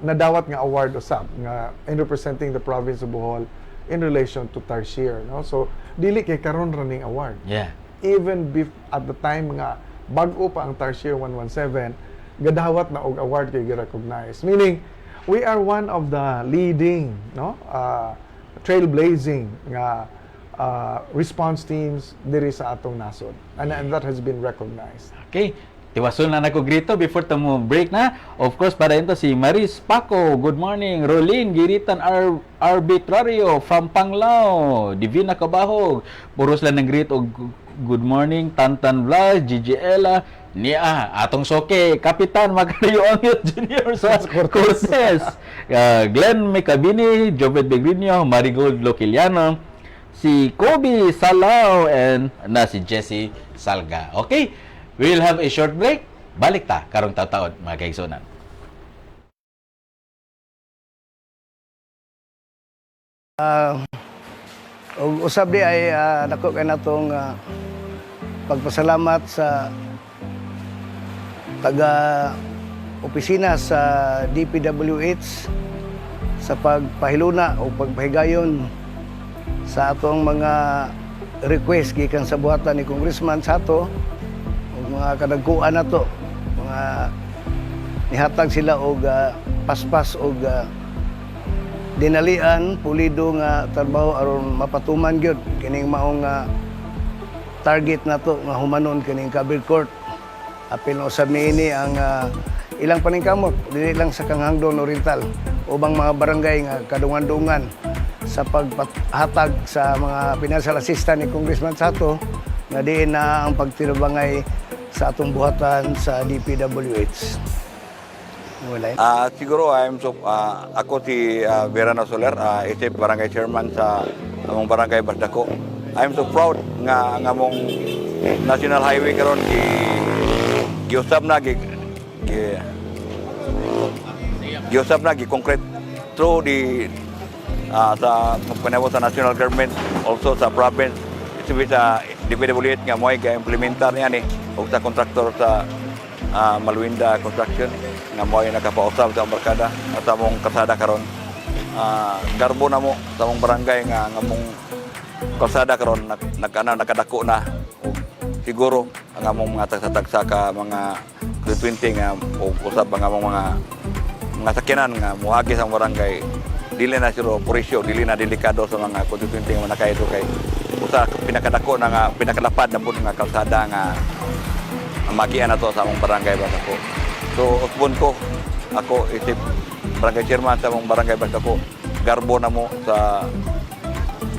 nadawat nga award usab nga in representing the province of Bohol in relation to Tarsier, no? So dili kay karon running award. Yeah. Even at the time nga bag-o pa ang Tarsier 117, gadawat na og award kay gi-recognize. Meaning, we are one of the leading, no, trailblazing nga response teams diri sa atong nasod. And that has been recognized. Okay. Tiwason na nako grito before tamo break na. Of course, para ito si Maris Paco. Good morning. Rolin Giritan Arbitrario from Panglao. Divina Kabahog. Puros lang ng greet og good morning. Tantan Vlog, Gigi Ella, niya atong soke Kapitan Magdayo Angyot Jr. sa Cortez, Glenn Mecabini, Joved Begrinio, Marigold Loquiliano, si Kobe Salao, and na si Jesse Salga. Okay, we'll have a short break. Balik ta karong taon mga kaigsunan. Og usab di ay nako kay natong pagpasalamat sa taga opisina sa DPWH sa pagpahiluna o pagpahigayon sa atong mga request gikan sa buhatan ni Congressman Sato ug mga kadagkuan nato, mga nihatag sila og paspas og dinalian pulido nga trabaho aron mapatuman gyud kining maong target nato nga humanon kining Kabir Court. Apil na usab niini ang ilang paningkamot dili lang sa Kanghangdon Oriental, ubang mga barangay nga kadungan-dungan sa paghatag sa mga financial assistance ni Congressman Sato nga diin na ang pagtirubangay sa atong buhatan sa DPWH. Wala. Siguro ako si Verano Soler, isip barangay chairman sa among barangay Basdako. I'm so proud nga among national highway karon giusab na concrete through the sa panahon sa national government, also sa province, isip sa DPWH nga mo'y ga-implementar niya ni o sa contractor sa Maluinda Construction nga mo'y nakapausab sa barkada at sa mong kasada karon. Garbo na mo sa mong barangay nga mong kasada karon nakadako na. Siguro ang among mga tagsa-tagsa ka mga 20 nga o usab ang among mga sakyanan nga muhagi sa barangay dili na siro purisyo, dili na delikado sa mga 20 nga nakaido kay usa pinakadako na nga pinakalapad na pud nga kalsada nga magian nato sa among barangay Basdako. So usbon ko ako isip barangay chairman sa among barangay Basdako, garbo na mo sa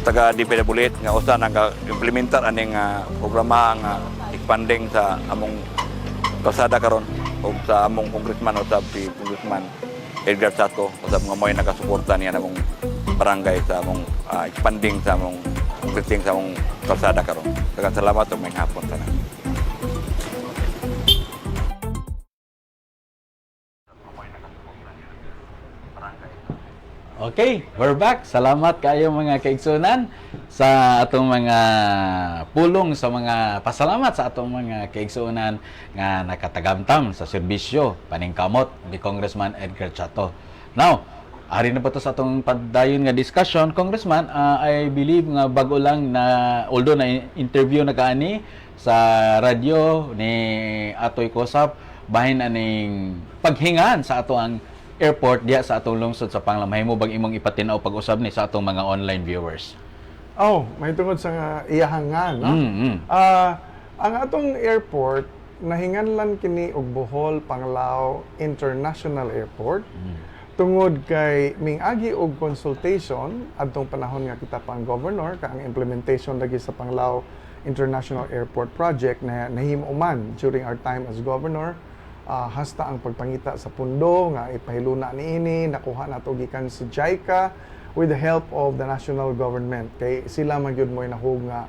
taga DPWH nga usa nga implementar aning programa nga expanding sa among kalsada karon o sa among congressman o sa Congressman Edgar Sato o sa mga mo'y nakasuporta niya among barangay sa among expanding sa among completing sa among kalsada karon. Daghang salamat ug maayong hapon tanan. Okay, we're back. Salamat kayo mga kaigsunan sa atong mga pulong sa mga pasalamat sa atong mga kaigsunan nga nakatagamtam sa serbisyo paningkamot ni Congressman Edgar Chato. Now, ari na po to sa atong padayon nga discussion, Congressman. I believe nga bago lang na although na interview na kaani sa radyo ni Atoy Kosap bahin aning paghingaan sa ato ang airport diya sa atong lungsod sa Panglao. Mahimo bang imong ipatinaw pag-usab ni sa atong mga online viewers? May tungod sa iyahangan, no? Ang atong airport nahinganlan kini og Bohol Panglao International Airport. Tungod kay mingagi og consultation adtong panahon nga kita pang governor ka ang implementation lagi sa Panglao International Airport project na nahimuman during our time as governor. Hasta ang pagpangita sa pundo nga ipahiluna niini nakuha nato gikan sa JICA with the help of the national government kay sila man gyud moy nahug nga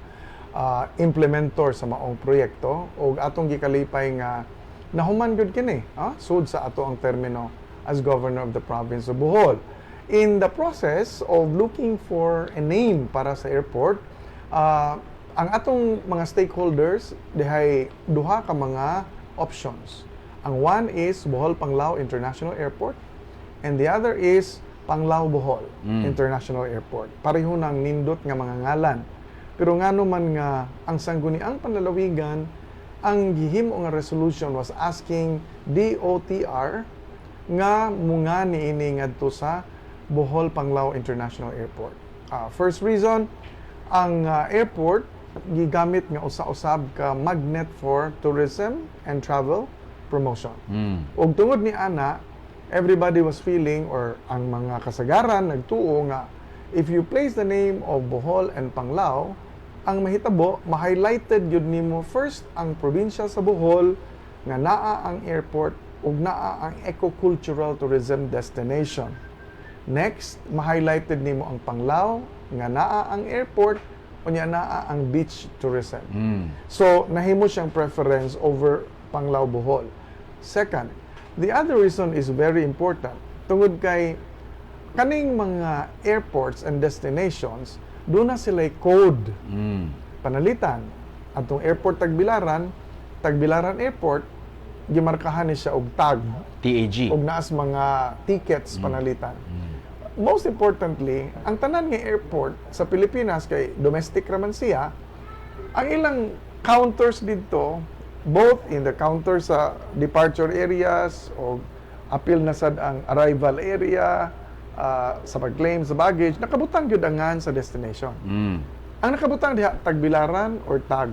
implementor sa maong proyekto ug atong gikalipay nga nahuman gyud kini sud sa ato ang termino as governor of the province of Bohol. In the process of looking for a name para sa airport, ang atong mga stakeholders dihay duha ka mga options. Ang one is Bohol Panglao International Airport and the other is Panglao Bohol International Airport. Pareho nang nindot nga mga ngalan. Pero ngano man nga ang sangguniang panlalawigan, ang gihimo nga resolution was asking DOTR nga munga niini ngadto sa Bohol Panglao International Airport. First reason, ang airport gigamit nga usa-usab ka magnet for tourism and travel promotion. Ug tungod ni ana, everybody was feeling or ang mga kasagaran nagtuo nga if you place the name of Bohol and Panglao, ang mahitabo ma-highlighted yun nimo first ang probinsya sa Bohol nga naa ang airport ug naa ang eco-cultural tourism destination. Next, ma-highlighted nimo ang Panglao nga naa ang airport unya naa ang beach tourism. So, nahimo siyang preference over Panglao Bohol. Second, the other reason is very important. Tungod kay kaning mga airports and destinations, doon na sila'y code. Panalitan. Atong airport Tagbilaran Airport, gimarkahan ni siya og tag. TAG. Og naas mga tickets panalitan. Most importantly, ang tanan nga airport sa Pilipinas kay domestic raman siya, ang ilang counters dito, both in the counter sa departure areas o appeal na sad ang arrival area, sa pag-claim sa baggage, nakabutang gyud angan sa destination. Ang nakabutang diha Tagbilaran or tag.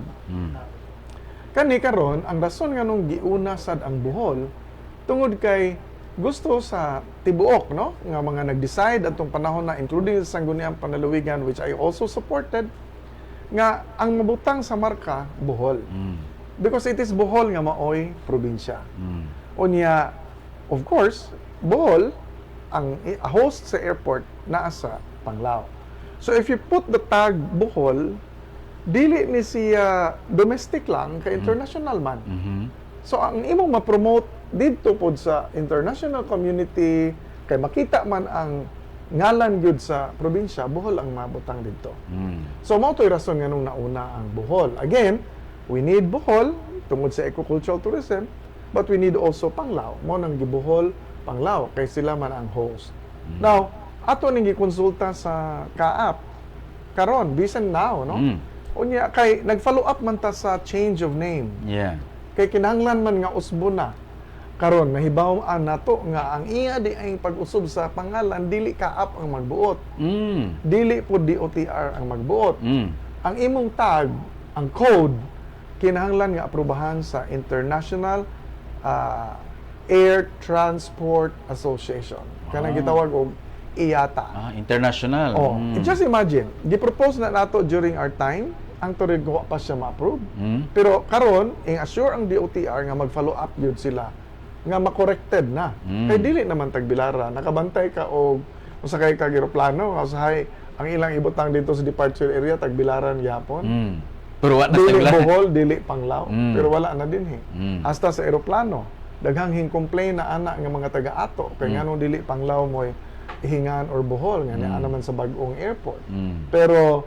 Kani karon ang rason nga nung giuna sad ang Bohol tungod kay gusto sa tibuok, no, nga mga nag-decide atong panahon na, including sa Sangguniang Panalawigan, which I also supported, nga ang mabutang sa marka Bohol. Because it is Bohol nga maoy probinsya. Unya, of course, Bohol ang host sa airport naa sa Panglao. So if you put the tag Bohol, dili ni siya domestic lang, kay international man. So ang imong ma-promote dito pod sa international community, kay makita man ang ngalan gyud sa probinsya, Bohol ang mabutang dito. So mao to'y rason nga nung nauna ang Bohol. Again, we need Bohol tungod sa eco-cultural tourism, but we need also Panglao. Mao nang gibohol Panglao kay sila man ang host. Now, ato ning gikonsulta sa Kaap karon bisan now, no? Unya kay nag-follow up man ta sa change of name. Yeah. Kay kinahanglan man nga usbo na. Karon nahibaw-an nato nga ang iya di ang pag-usub sa pangalan dili Kaap ang magbuot. Dili po DOTR ang magbuot. Ang imong tag, ang code kinahanglan nga aprobahan sa International Air Transport Association. Kanang gitawag og IATA. International. Just imagine, gi-propose na nato during our time, ang turig ko pa siya ma-approve. Pero karon, assure ang DOTR nga mag-follow up yun sila nga ma-corrected na. Kay dili naman Tagbilaran, nakabantay ka og usakay ka eroplano, usahay ang ilang ibutang dito sa departure area Tagbilaran gyapon. Pero wala na Dili Tagbilaran. Bohol, dili Panglao. Pero wala na din Hasta sa eroplano, daghang complain na ana nga mga taga-ato kay nganong dili Panglao mo'y Hingan or Bohol nga niya naman sa bag-ong airport. Pero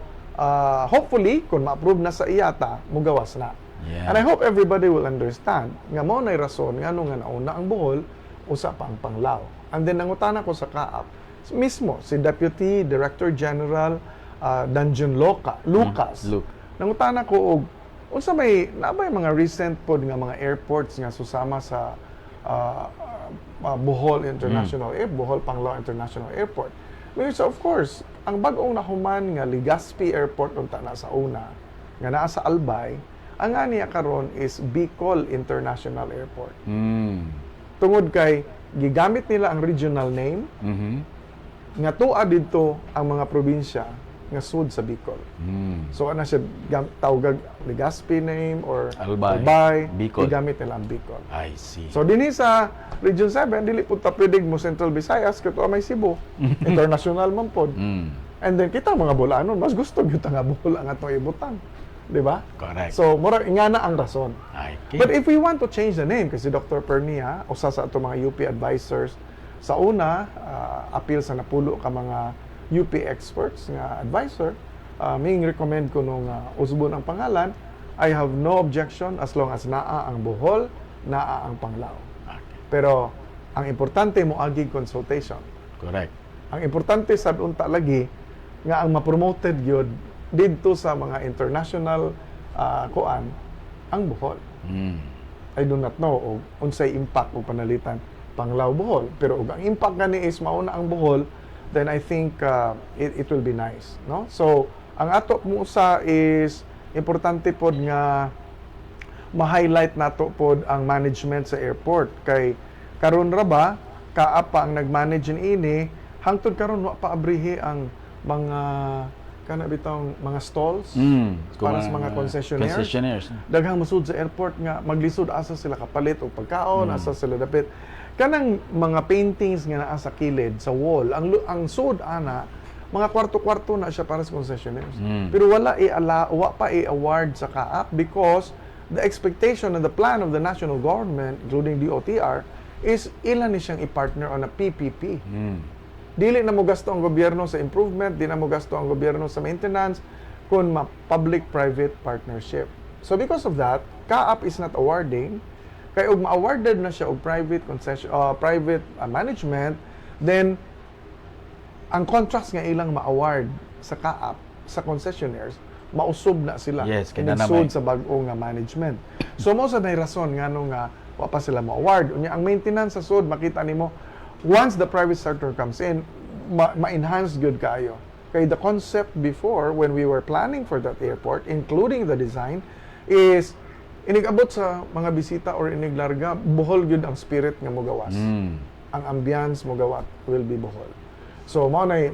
hopefully kung ma-approve na sa IATA, mugawas na. Yeah. And I hope everybody will understand nga mao nay rason nganong nga nauna ang Bohol usa pa ang Panglao. And then nangutana ko sa Kaap mismo si Deputy Director General Dungeon Lucas. Nangutana ko og unsa may nabay mga recent pod nga mga airports nga susama sa Bohol International Bohol Panglao International Airport. Which of course, ang bag-ong nahuman nga Legazpi Airport unta na sa una nga naa sa Albay, ang nga niya karon is Bicol International Airport. Tungod kay gigamit nila ang regional name nga tuwa dito ang mga probinsya nga sud sa Bicol. So ana siya tawag Legazpi name or Albay, Bicol. Gigamit nila ang Bicol. I see. So dinhi sa Region 7 dili pud ta pwedeng mo Central Visayas kato may Cebu. International man pod. And then kita mga Bulanon mas gusto gyud ta nga Bohol ang atong ibutang. Di ba? Correct. So mura ingana ang rason. Okay. But if we want to change the name kasi Dr. Pernia usa sa ato mga UP advisors sa una appeal sa napulo ka mga UP experts nga advisor, ming recommend ko nung usbon ang pangalan. I have no objection as long as naa ang Bohol, naa ang Panglao. Pero ang importante mo agi consultation. Correct. Ang importante sad unta lagi nga ang ma-promoted gyud didto sa mga international kuan ang Bohol. I do not know og unsay impact og panalitan Panglao Bohol, pero og ang impact gani is mauna ang Bohol, then I think it will be nice, no? So ang ato mo sa is importante pod nga ma-highlight nato pod ang management sa airport kay karon ra ba Kaap pa ang nag-manage ini hangtod karon wa pa abrihi ang mga kana bitong mga stalls para sa mga concessionaires. Concessionaires. Daghang musud sa airport nga maglisod asa sila kapalit og pagkaon, asa sila dapit. Kanang mga paintings nga naa sa kilid sa wall, ang sud ana mga kwarto-kwarto na siya para sa concessionaires. Pero wa pa i-award sa CAAP because the expectation and the plan of the national government, including DOTR, is ilan ni siyang i-partner on a PPP. Dili na mo gasto ang gobyerno sa improvement, di na mo gasto ang gobyerno sa maintenance, kung public-private partnership. So because of that, CAAP is not awarding. Kaya og ma-awarded na siya og private management, then ang contracts nga ilang ma-award sa CAAP, sa concessionaires, mausob na sila. Yes, inisod sa bag-o nga management. So mo sa nay rason nga nga wa pa sila ma-award. Unya ang maintenance sa sud makita nimo once the private sector comes in, ma-enhance good kayo. Kay the concept before when we were planning for that airport, including the design, is inigabot sa mga bisita or iniglarga, buhol gyud ang spirit nga mogawas. Ang ambience mogawat will be buhol. So mo nay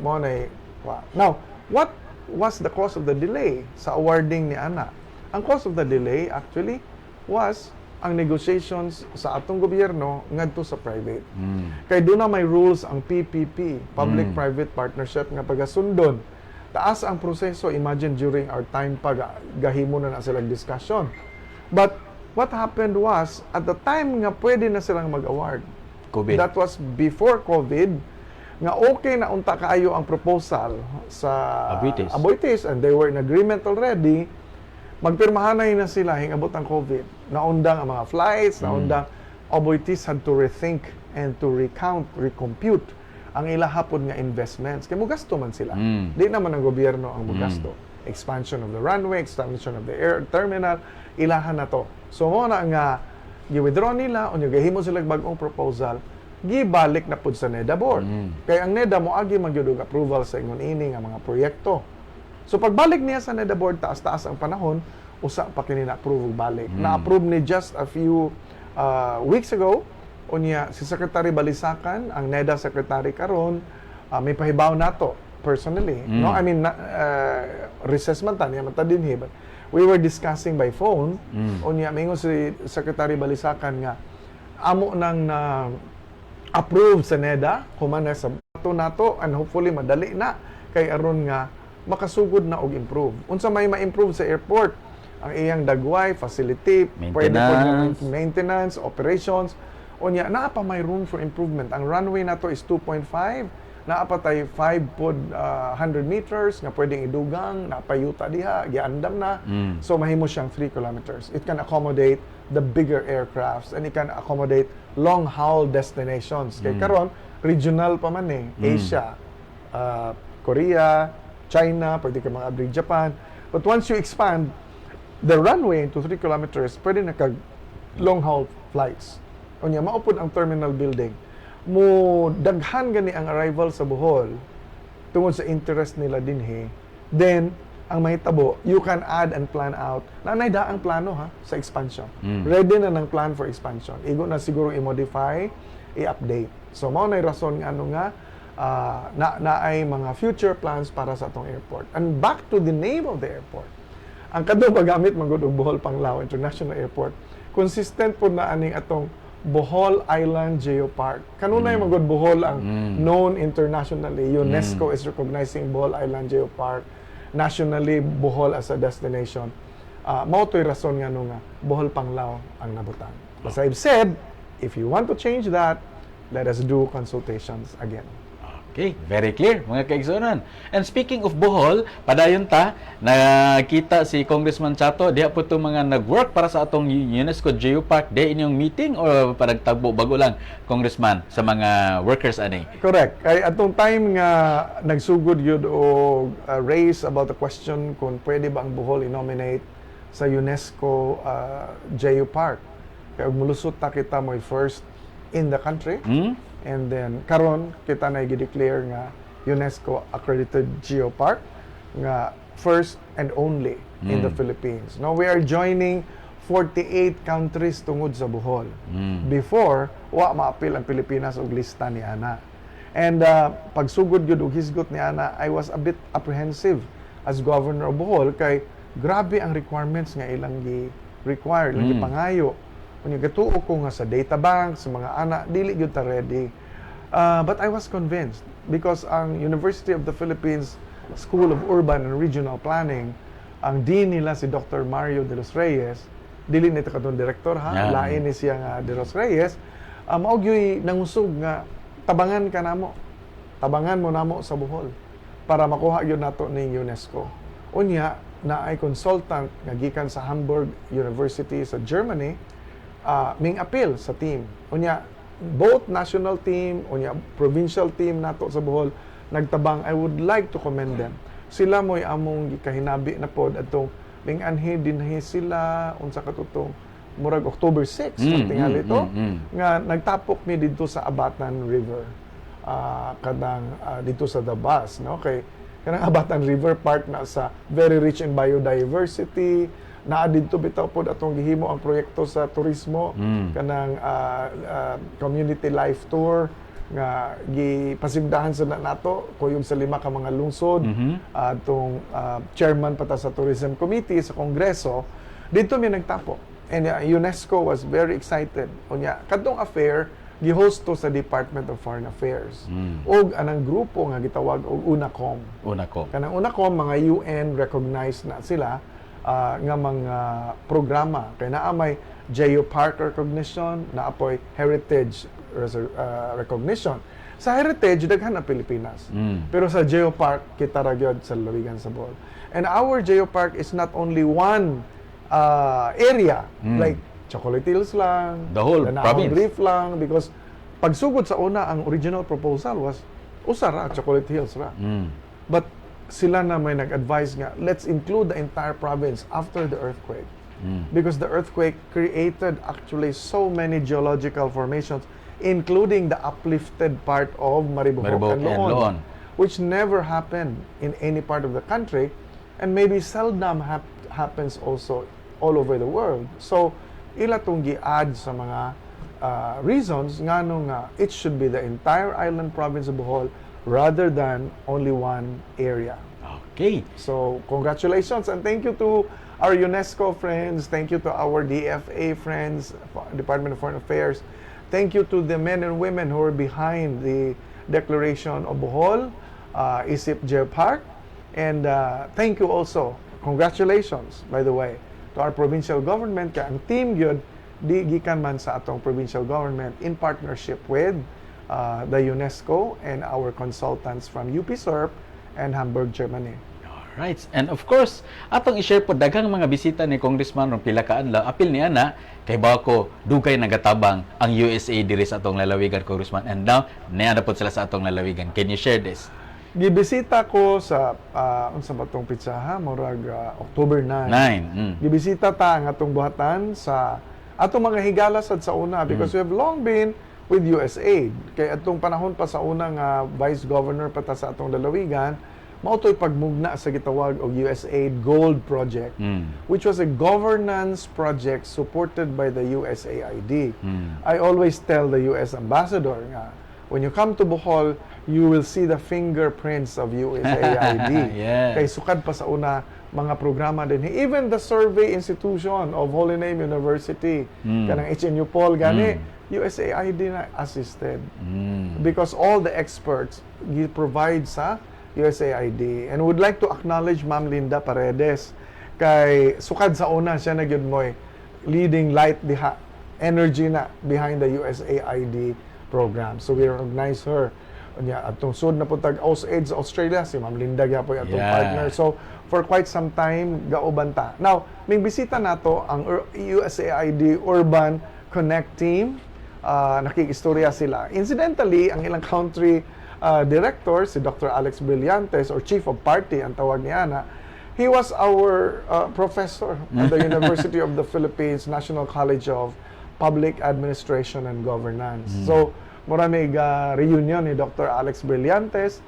now, what was the cause of the delay sa awarding ni ana? Ang cause of the delay actually was ang negotiations sa atong gobyerno ngadto sa private. Kay doon na may rules ang PPP, Public-Private Partnership nga pagasundon. Taas ang proseso, imagine during our time pa gahimo na silang discussion. But what happened was, at the time nga pwede na silang mag-award, COVID. that was before COVID, nga okay na unta kaayo ang proposal sa Aboitiz and they were in agreement already, magpirmahanay na sila hingabot ang COVID. Naundang ang mga flights, naundang Aboitiz had to rethink and to recompute ang ilahapon nga investments. Kaya mugasto man sila. Di naman ang gobyerno ang mugasto. Expansion of the runway, expansion of the air terminal, ilahan na to. So mo na nga gi-withdraw nila o gahimo sila bagong proposal, gibalik na pud sa NEDA board. Kaya ang NEDA mo agi magyud og approval sa ingon ini nga mga proyekto. So pagbalik niya sa NEDA board, taas-taas ang panahon, usa pa kini na-approve balik. Na-approve ni just a few weeks ago. Unya si Secretary Balisacan, ang NEDA secretary karon, may pahibaw nato personally. No, I mean recess man ta niya mata dinhi, but we were discussing by phone. Unya mingon si Secretary Balisacan nga amo nang approve sa NEDA human na sa bato nato and hopefully madali na kay aron nga makasugod na og improve. Unsa may ma-improve sa airport, ang iyang dagway, facility, pwede po maintenance, operations. Unya, naa pa may room for improvement. Ang runway nato is 2.5, naa pa tay 100 meters nga pwedeng idugang, napayuta diha, giandam na. So mahimo siyang 3 kilometers. It can accommodate the bigger aircrafts and it can accommodate long-haul destinations. Kay karon regional pa man Asia, Korea, China, pwede ka mga abri Japan. But once you expand the runway into 3 kilometers, pwede na kag long-haul flights. Unya, maupod ang terminal building. Mo daghan gani ang arrival sa Bohol tungod sa interest nila dinhi. Then, ang mahitabo, you can add and plan out. Nanay daang plano sa expansion. Ready na ng plan for expansion. Igo na siguro i-modify, i-update. So, mao nay rason nga na ay mga future plans para sa atong airport. And back to the name of the airport. Ang kadto pagamit man gud og Bohol Panglao International Airport, consistent po na aning atong Bohol Island Geopark. Kanunay man gud Bohol ang known internationally. UNESCO is recognizing Bohol Island Geopark. Nationally, Bohol as a destination. Mao to'y rason nga Bohol Panglao ang nabutan. As I've said, if you want to change that, let us do consultations again. Okay, very clear mga kaigsunan. And speaking of Bohol, padayon ta, nakita si Congressman Chato, diha po itong mga nag-work para sa atong UNESCO Geopark, di inyong meeting o paragtagbo bago lang, Congressman, sa mga workers ani? Correct. Kay atong time nga nagsugod yun o raise about the question kung pwede ba ang Bohol i-nominate sa UNESCO Geopark. Kaya mulusot ta kita mo first in the country. And then karon kita na i-declare nga UNESCO accredited geopark nga first and only in the Philippines. Now we are joining 48 countries tungod sa Bohol. Before wa maapil ang Pilipinas og lista ni ana. And pagsugod gyud og hisgot ni ana, I was a bit apprehensive as governor of Bohol kay grabe ang requirements nga ilang gi-require, ilang gipangayo. Unya gatuo ko nga sa data bank, sa mga anak, dili gyud ta ready. But I was convinced because ang University of the Philippines School of Urban and Regional Planning, ang dean nila si Dr. Mario de los Reyes, dili nito kadtong direktor ha, Yeah. lain ni siya nga de los Reyes, mao gyud nangusog nga tabangan ka namo. Tabangan mo namo sa Bohol para makuha gyud nato ning UNESCO. Unya na ay consultant nga gikan sa Hamburg University sa Germany, ming appeal sa team. Unya both national team, unya provincial team nato sa Bohol nagtabang. I would like to commend them. Sila mo'y among gikahinabi na pod atong ming anhi dinhi sila unsa katutong murag October 6 tingali ito nga nagtapok mi didto sa Abatan River. Dito sa Dabas, no? Kay kanang Abatan River part na sa very rich in biodiversity. Naa didto bitaw pod atong gihimo ang proyekto sa turismo, kanang community life tour nga gipasigdahan sa nato kuyog sa 5 ka mga lungsod. Atong chairman pata sa tourism committee sa kongreso dito mi nagtapok, and UNESCO was very excited. Unya kadtong affair gi-host to sa Department of Foreign Affairs. Og anang grupo nga gitawag og UNACOM. Kanang UNACOM mga UN recognized na sila nga mga programa kay naa may Geopark recognition, naapoy heritage recognition. Sa heritage daghan ang Pilipinas. Pero sa Geopark kita ra gyud sa lalawigan sa Bohol. And our Geopark is not only one area like Chocolate Hills lang, The whole Lanao province. Reef lang, because pagsugod sa una, ang original proposal was usara, Chocolate Hills ra. But sila na may nag-advise nga, let's include the entire province after the earthquake. Because the earthquake created actually so many geological formations, including the uplifted part of Maribojoc and Loon, which never happened in any part of the country, and maybe seldom happens also all over the world. So, ila tong gi-add sa mga reasons ngano nga it should be the entire island province of Bohol rather than only one area. Okay. So, congratulations and thank you to our UNESCO friends, thank you to our DFA friends, Department of Foreign Affairs. Thank you to the men and women who are behind the Declaration of Bohol, ISIP Geopark, and thank you also, congratulations by the way, to our provincial government, kaya ang team yun, di gikan man sa atong provincial government in partnership with the UNESCO and our consultants from UPSERP and Hamburg, Germany. Alright. And of course, atong i-share po daghang mga bisita ni Congressman rong pila ka adlaw. Apil niya na kay bako dugay nagatabang ang USA diri sa atong lalawigan, Congressman. And now, niya na po sila sa atong lalawigan. Can you share this? Gibisita ko sa unsa ba tong pitsa ha, murag October 9. Gibisita ta ang atong buhatan sa atong mga higala sad sa una because we have long been with USAID. Kay atong panahon pa sa una nga Vice Governor pata sa atong lalawigan, mao toy pagmugna sa gitawag og USAID Gold Project, which was a governance project supported by the USAID. I always tell the US ambassador nga when you come to Bohol, you will see the fingerprints of USAID. Yes. Kay sukad pa sa una mga programa din. Even the survey institution of Holy Name University, kanang HNU Paul gani, USAID na assisted. Because all the experts provide sa USAID. And would like to acknowledge Ma'am Linda Paredes kay sukad sa una siya na gyud moy leading light diha energy na behind the USAID program. So we recognize her. Atong sud na putag AusAid sa Australia, si Ma'am Linda gyapon atong partner. So for quite some time gauban ta. Now, ming bisita nato ang USAID Urban Connect team. Nakikistorya sila. Incidentally, ang ilang country director si Dr. Alex Brillantes or Chief of Party ang tawag niya na, he was our professor at the University of the Philippines National College of Public Administration and Governance. So, maraming reunion ni Dr. Alex Brillantes.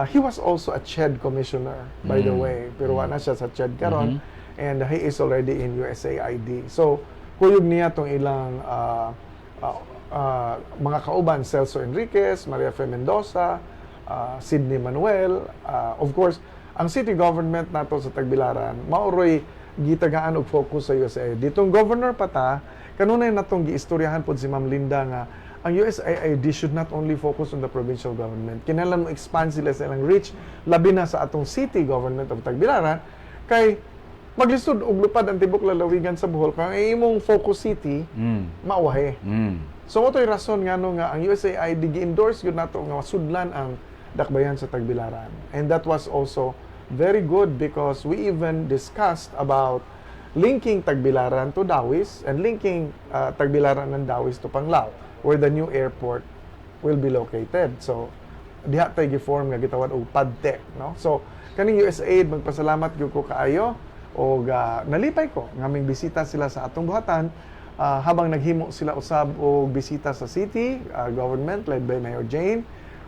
He was also a CHED commissioner, by the way. Pero wala siya sa CHED karon, and he is already in USAID. So, kuyog niya tong ilang mga kauban, Celso Enriquez, Maria Fe Mendoza, Sidney Manuel, of course, ang city government nato sa Tagbilaran maoroy gitagaan og focus sa USAID. Ditong governor pata kanunay natong giistoryahan pod si Ma'am Linda nga ang USAID should not only focus on the provincial government. Kinahanglan mo expand sila sa ilang reach labi na sa atong city government of Tagbilaran kay maglisod og lupad ang tibok lalawigan sa Bohol kay imong focus city mauwahe. So mo to'y rason nga ang USAID gi-endorse yun nato nga masudlan ang dakbayan sa Tagbilaran. And that was also very good because we even discussed about linking Tagbilaran to Dawis and linking Tagbilaran and Dawis to Panglao where the new airport will be located. So diha tay gi-form nga gitawag og PADTEC, no? So kaning USAID magpasalamat gyud ko kaayo o nalipay ko nga may bisita sila sa atong buhatan habang naghimo sila usab og bisita sa city government led by Mayor Jane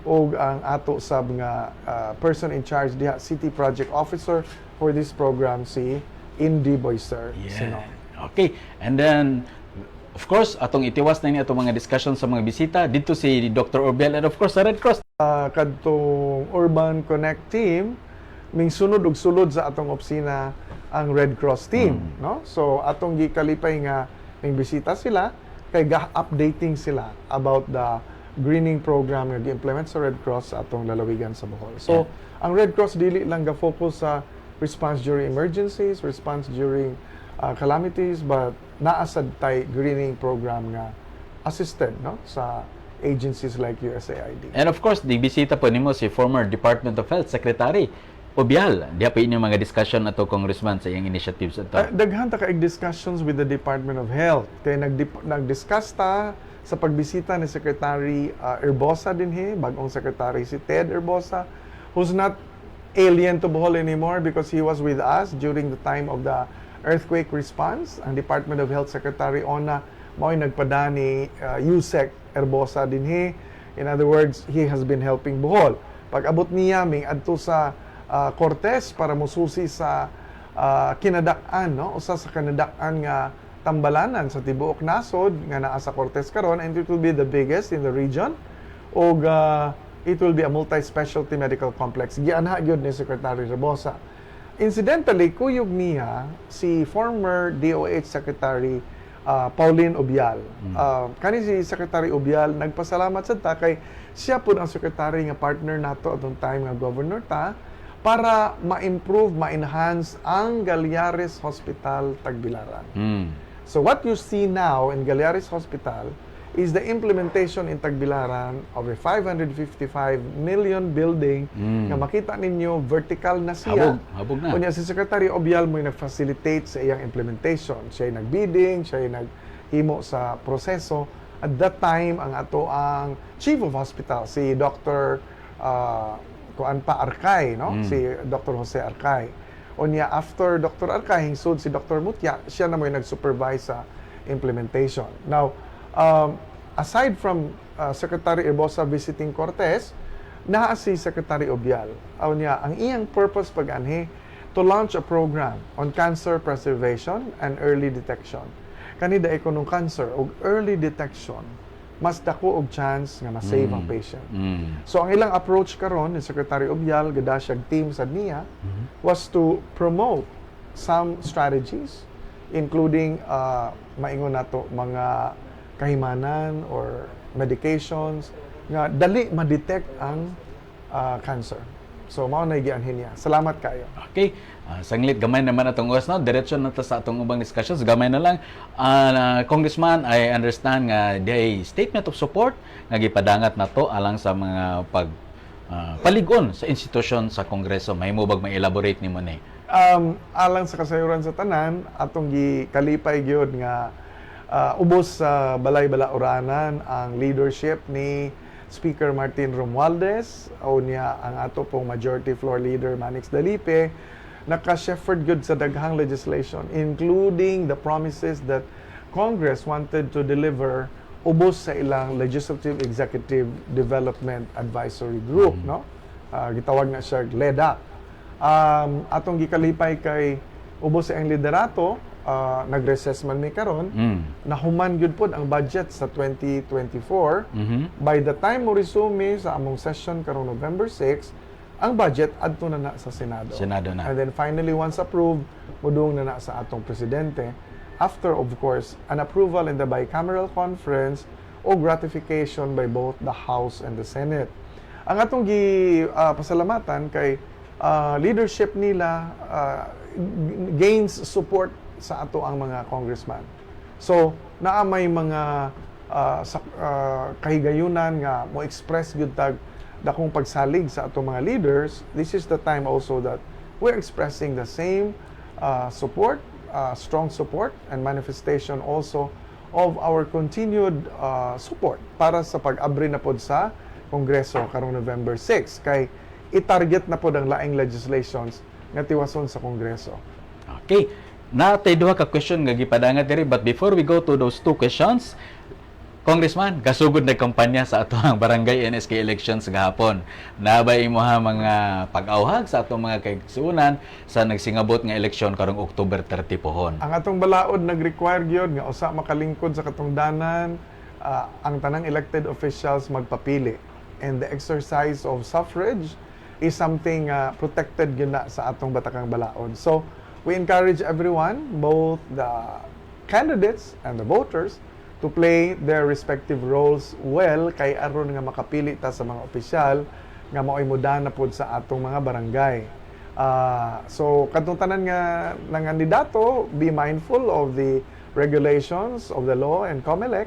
o ang ato sab nga person in charge diha city project officer for this program si Indy Boyster. Yeah. Okay. And then of course atong itiwas na ni atong mga discussion sa mga bisita dito si Dr. Orbiel and of course sa Red Cross. Kadtong Urban Connect team ming sunod og sulod sa atong opisina ang Red Cross team, no? So atong gikalipay nga ning bisita sila kay ga-updating sila about the greening program nga gi-implement sa Red Cross sa atong lalawigan sa Bohol. So ang Red Cross dili lang ga-focus sa response during emergencies, response during calamities, but naasad tay greening program nga assisted, no, sa agencies like USAID. And of course, di bisita po nimo si former Department of Health Secretary Obial. Diya pa inyong mga discussion ato Congressman sa iyang initiatives ato. Daghan ta kaig discussions with the Department of Health. Kay nag-discuss ta sa pagbisita ni Secretary Erbosa dinhi, bagong secretary si Ted Erbosa, who's not alien to Bohol anymore because he was with us during the time of the earthquake response. Ang Department of Health Secretary Ona mao'y nagpada ni Yusek Erbosa dinhi. In other words, he has been helping Bohol. Pag abot niya ming adto sa Cortez para mususi sa kinadak-an, no? Usa sa kinadak-an nga tambalanan sa tibuok nasod nga naa sa Cortez karon, and it will be the biggest in the region. Og it will be a multi-specialty medical complex. Gianha gyud ni Secretary Rebosa. Incidentally, kuyog niya si former DOH Secretary Pauline Obial. Kani si Secretary Obial nagpasalamat sa ta kay siya pud ang secretary nga partner nato atong time nga governor ta para ma-improve, ma-enhance ang Galiares Hospital Tagbilaran. So what you see now in Galiares Hospital is the implementation in Tagbilaran of a 555 million building nga makita ninyo vertical na siya. Habog na. Kunya si Secretary Obial mo nag-facilitate sa iyang implementation. Siya yung nag-bidding, siya yung naghimo sa proseso. At that time, ang ato ang Chief of Hospital, si Dr. Kuan pa Arkay, no? Si Dr. Jose Arkay. Unya after Dr. Arkay hingsud si Dr. Mutya, siya na mo yung nag-supervise sa implementation. Now, aside from Secretary Erbosa visiting Cortez, naa si Secretary Obial. Unya ang iyang purpose pag-anhi to launch a program on cancer preservation and early detection. Kanida ikonong cancer og early detection mas dako og chance nga ma-save ang patient. So ang ilang approach karon ni Secretary Obial gada siyang team sa niya was to promote some strategies including maingon nato mga kahimanan or medications nga dali ma-detect ang cancer. So mao na gianhin niya. Salamat kayo. Okay. Sanglit gamay naman atong oras na. Diretso na ta sa atong ubang discussions. Gamay na lang. Congressman, I understand nga day statement of support nga gipadangat nato alang sa mga paligon sa institusyon sa Kongreso. May mo bag ma-elaborate nimo ni? Alang sa kasayuran sa tanan, atong gikalipay gyud nga ubos sa balay-balauranan ang leadership ni Speaker Martin Romualdez o niya ang ato pong Majority Floor Leader Manix Dalipe naka-shepherd good sa daghang legislation including the promises that Congress wanted to deliver ubos sa ilang Legislative Executive Development Advisory Group, no? Gitawag na siya LEDA. Atong gikalipay kay ubos sa ang liderato, nag-recess man may karon, nahuman gyud pod ang budget sa 2024. By the time mo resume sa among session karon November 6, ang budget adto na sa Senado. Senado na. And then finally, once approved, mudung na sa atong presidente. After, of course, an approval in the bicameral conference o ratification by both the House and the Senate. Ang atong pasalamatan kay leadership nila gains support sa ato ang mga congressman. So, naa may mga kahigayunan nga mo express gyud tag dakong pagsalig sa atong mga leaders. This is the time also that we're expressing the same support, strong support and manifestation also of our continued support para sa pag-abri na pod sa Kongreso karong November 6 kay i-target na pod ang laing legislations nga tiwason sa Kongreso. Okay. Natay duha ka question nga gipadangat diri, but before we go to those two questions, Congressman, kasugod na kampanya sa atong barangay NSK elections gahapon. Nabay imuha mga pag-awhag sa atong mga kaigsuonan sa nagsingabot nga eleksyon karong October 30 pohon. Ang atong balaod nag-require gyud nga usa makalingkod sa katungdanan ang tanang elected officials magpapili. And the exercise of suffrage is something protected gyud na sa atong batakang balaod. So, we encourage everyone, both the candidates and the voters, to play their respective roles well kay aron nga makapili ta sa mga opisyal nga mao'y mudan na pod sa atong mga barangay. So kadtong tanan nga ng kandidato, be mindful of the regulations of the law and COMELEC,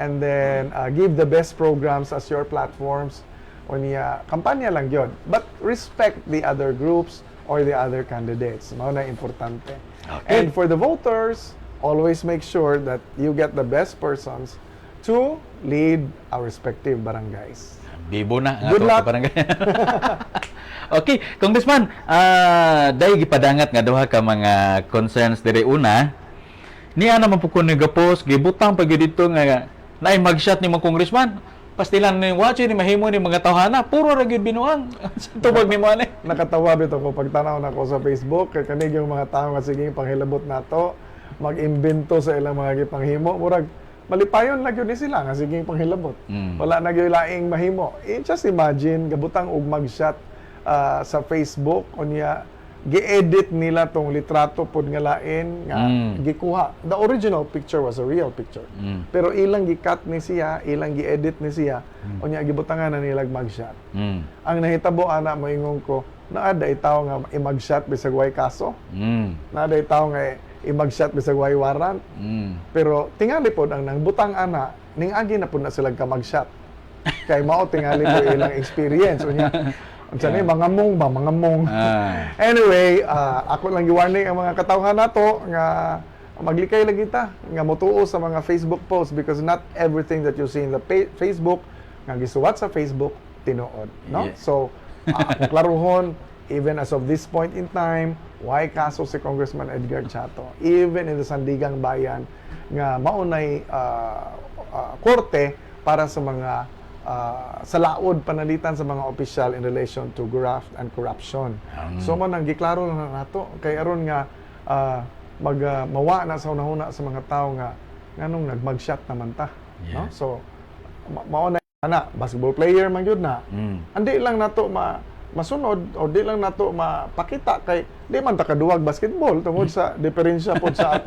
and then give the best programs as your platforms o niya kampanya lang yun. But respect the other groups or the other candidates. Mao na importante. Okay. And for the voters, always make sure that you get the best persons to lead our respective barangays. Bibo na ang Good atong luck. barangay. Okay, Congressman, dahil gipadangat nga duha ka mga concerns diri. Una, niya naman po kung nag-post, gibutang pag dito nga naay mag-shot ni mga congressman. Pastilan ni watch ni mahimo ni mga tawhana, puro ra gyud binuang. Tubag ni mo ani. Nakatawa bito ko pagtanaw na ko sa Facebook kay kanig yung mga tao nga sige panghilabot nato mag-imbento sa ilang mga gipanghimo murag malipayon lang yun ni sila nga sige panghilabot. Wala na gyud laing mahimo. Just imagine gabutang og mag-shot sa Facebook unya gi-edit nila tong litrato pod nga lain nga gikuha. The original picture was a real picture. Pero ilang gi-cut ni siya, ilang gi-edit ni siya, unya gibutangan na nilag mag-shot. Ang nahitabo ana moingon ko, naa day tawo nga i-mag-shot bisag way kaso. Naa day tawo nga i-mag-shot bisag way warrant. Pero tingali pod ang nangbutang ana, ning agi na pod na sila ka mag-shot. Kay mao tingali po ilang experience unya. Mga mong. Anyway, ako lang i-warning ang mga katawhan nato nga maglikay lagi ta nga motuo sa mga Facebook posts because not everything that you see in the Facebook nga gisuwat sa Facebook tinuod, no? Yeah. So, klaruhon even as of this point in time, why kaso si Congressman Edgar Chato even in the Sandigang Bayan nga maunay korte para sa mga sa laod panalitan sa mga opisyal in relation to graft and corruption. So man ang giklaro na nato kay aron nga mawa na sa unahuna sa mga tao nga nganong nagmag-shot naman ta, no? So mao na basketball player man gyud na. Andi lang nato masunod o di lang nato mapakita kay di man ta kaduwag basketball tungod sa diferensya pod sa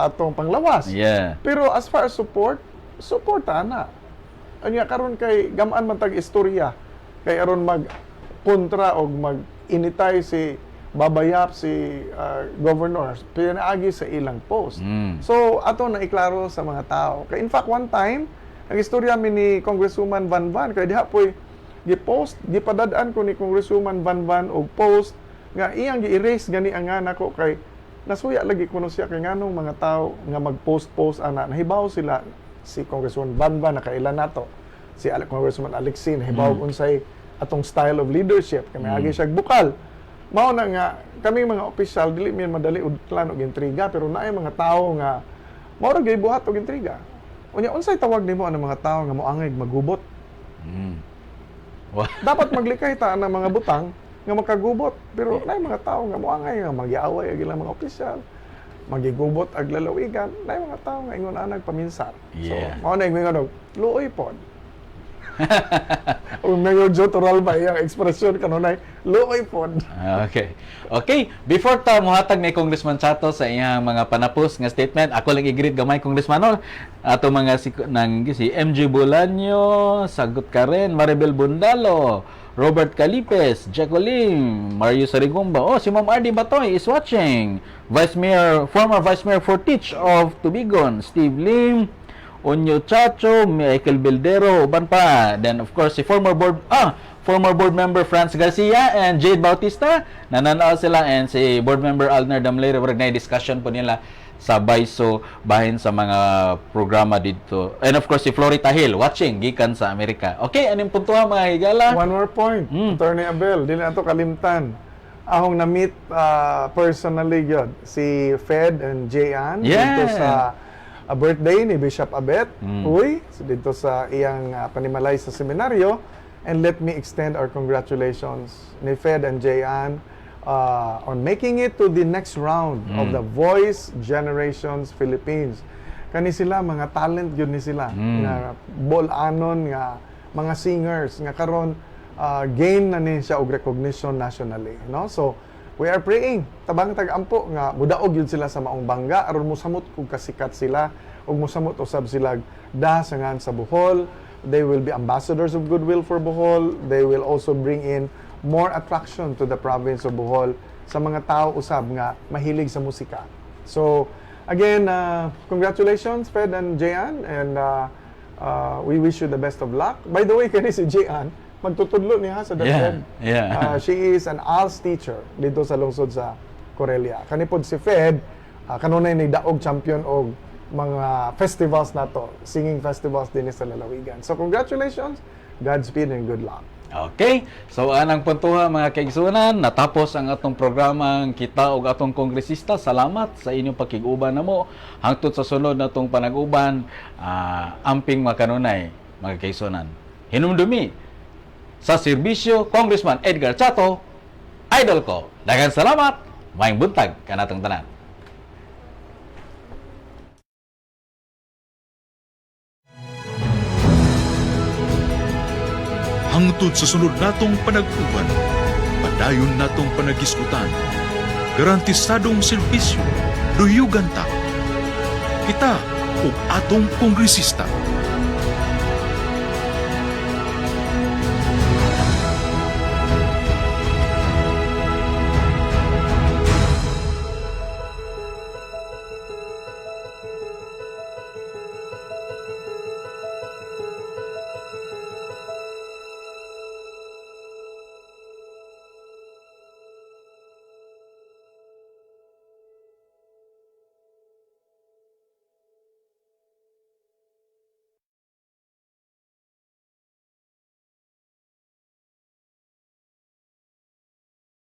atong panglawas. Yeah. Pero as far as support ana. Anya karon kay gamaan man tag istorya kay aron mag kontra og mag-initay si babayap si governor pinaagi sa ilang post. So ato na iklaro sa mga tao. Kay in fact one time ang istorya mi ni Congresswoman Van Van kay diha poy gi-post gipadad-an ko ni Congresswoman Van Van og post nga iyang gi-erase gani ang anak ko kay nasuya lagi kuno siya kay nganong mga tao nga mag-post ana nahibaw sila si Congresswoman Van Van nakailan nato si Congressman Alexin nahibaw unsay atong style of leadership kay may siya bukal mao na nga kami mga opisyal dili mi madali udlan og intriga pero naay mga tao nga mao ra gyud buhat og intriga unya unsay tawag nimo ang mga tao nga moangay magubot dapat maglikay ta ang mga butang nga makagubot pero naay mga tao nga moangay nga magyaaway ang ilang mga opisyal magigubot ag lalawigan na mga tao nga ingon anag paminsan. Yeah. So, mao na ingon luoy pod. Mayor Joe Toral ba iyang ekspresyon kanunay luoy pod. Okay. Okay, before ta muhatag ni Congressman Chato sa iyang mga panapos nga statement, ako lang i-greet gamay Congressman ol. Ato mga si MJ Bolaño, Sagot Karen, Maribel Bundalo, Robert Calipes, Jacqueline, Mario Sarigumba. Oh, si Ma'am Ardy Batoy is watching. Former Vice Mayor Fortich of Tubigon, Steve Lim, Onyo Chacho, Michael Bildero, uban pa. Then of course si former board member Franz Garcia and Jade Bautista, nananaw sila, and si board member Alner Damlere, wag na discussion po nila sa Baiso bahin sa mga programa dito. And of course si Florita Hill watching gikan sa Amerika. Okay, anong puntuhan mga higala? One more point, Attorney Abel, dili na to kalimtan. Ahong na-meet personally yun, si Fed and Jayan dito sa birthday ni Bishop Abet. Uy, dito sa iyang panimalay sa seminaryo. And let me extend our congratulations ni Fed and Jayan on making it to the next round of the Voice Generations Philippines. Kani sila, mga talent yun ni sila. Nga bol-anon, nga mga singers, nga karon gain na ni siya og recognition nationally. No? So, we are praying. Tabang tag-ampo nga mudaog yun sila sa maong bangga aron mosamot kung kasikat sila ug mosamot usab sila dasangan sa Bohol. They will be ambassadors of goodwill for Bohol. They will also bring in more attraction to the province of Bohol sa mga tao usab nga mahilig sa musika. So, again, congratulations Fed and Jayan, and we wish you the best of luck. By the way, kani si Jayan, magtutudlo niya sa DepEd. She is an ALS teacher dito sa lungsod sa Corelia. Kanipod si Fed, kanunay ni daog champion og mga festivals nato, singing festivals din sa lalawigan. So congratulations, Godspeed and good luck. Okay, so anang puntuha mga kaigsunan, natapos ang atong programang kita og atong kongresista. Salamat sa inyong pakiguban namo hangtod sa sunod natong panag-uban. Amping makanunay mga kaigsunan. Hinumdumi sa serbisyo, Congressman Edgar Chato, idol ko. Daghang salamat, maayong buntag kanatong tanan. Hangtod sa sunod natong panag-uban, padayon natong panagisgutan, garantisadong serbisyo, luyugan ta. Kita ug atong kongresista.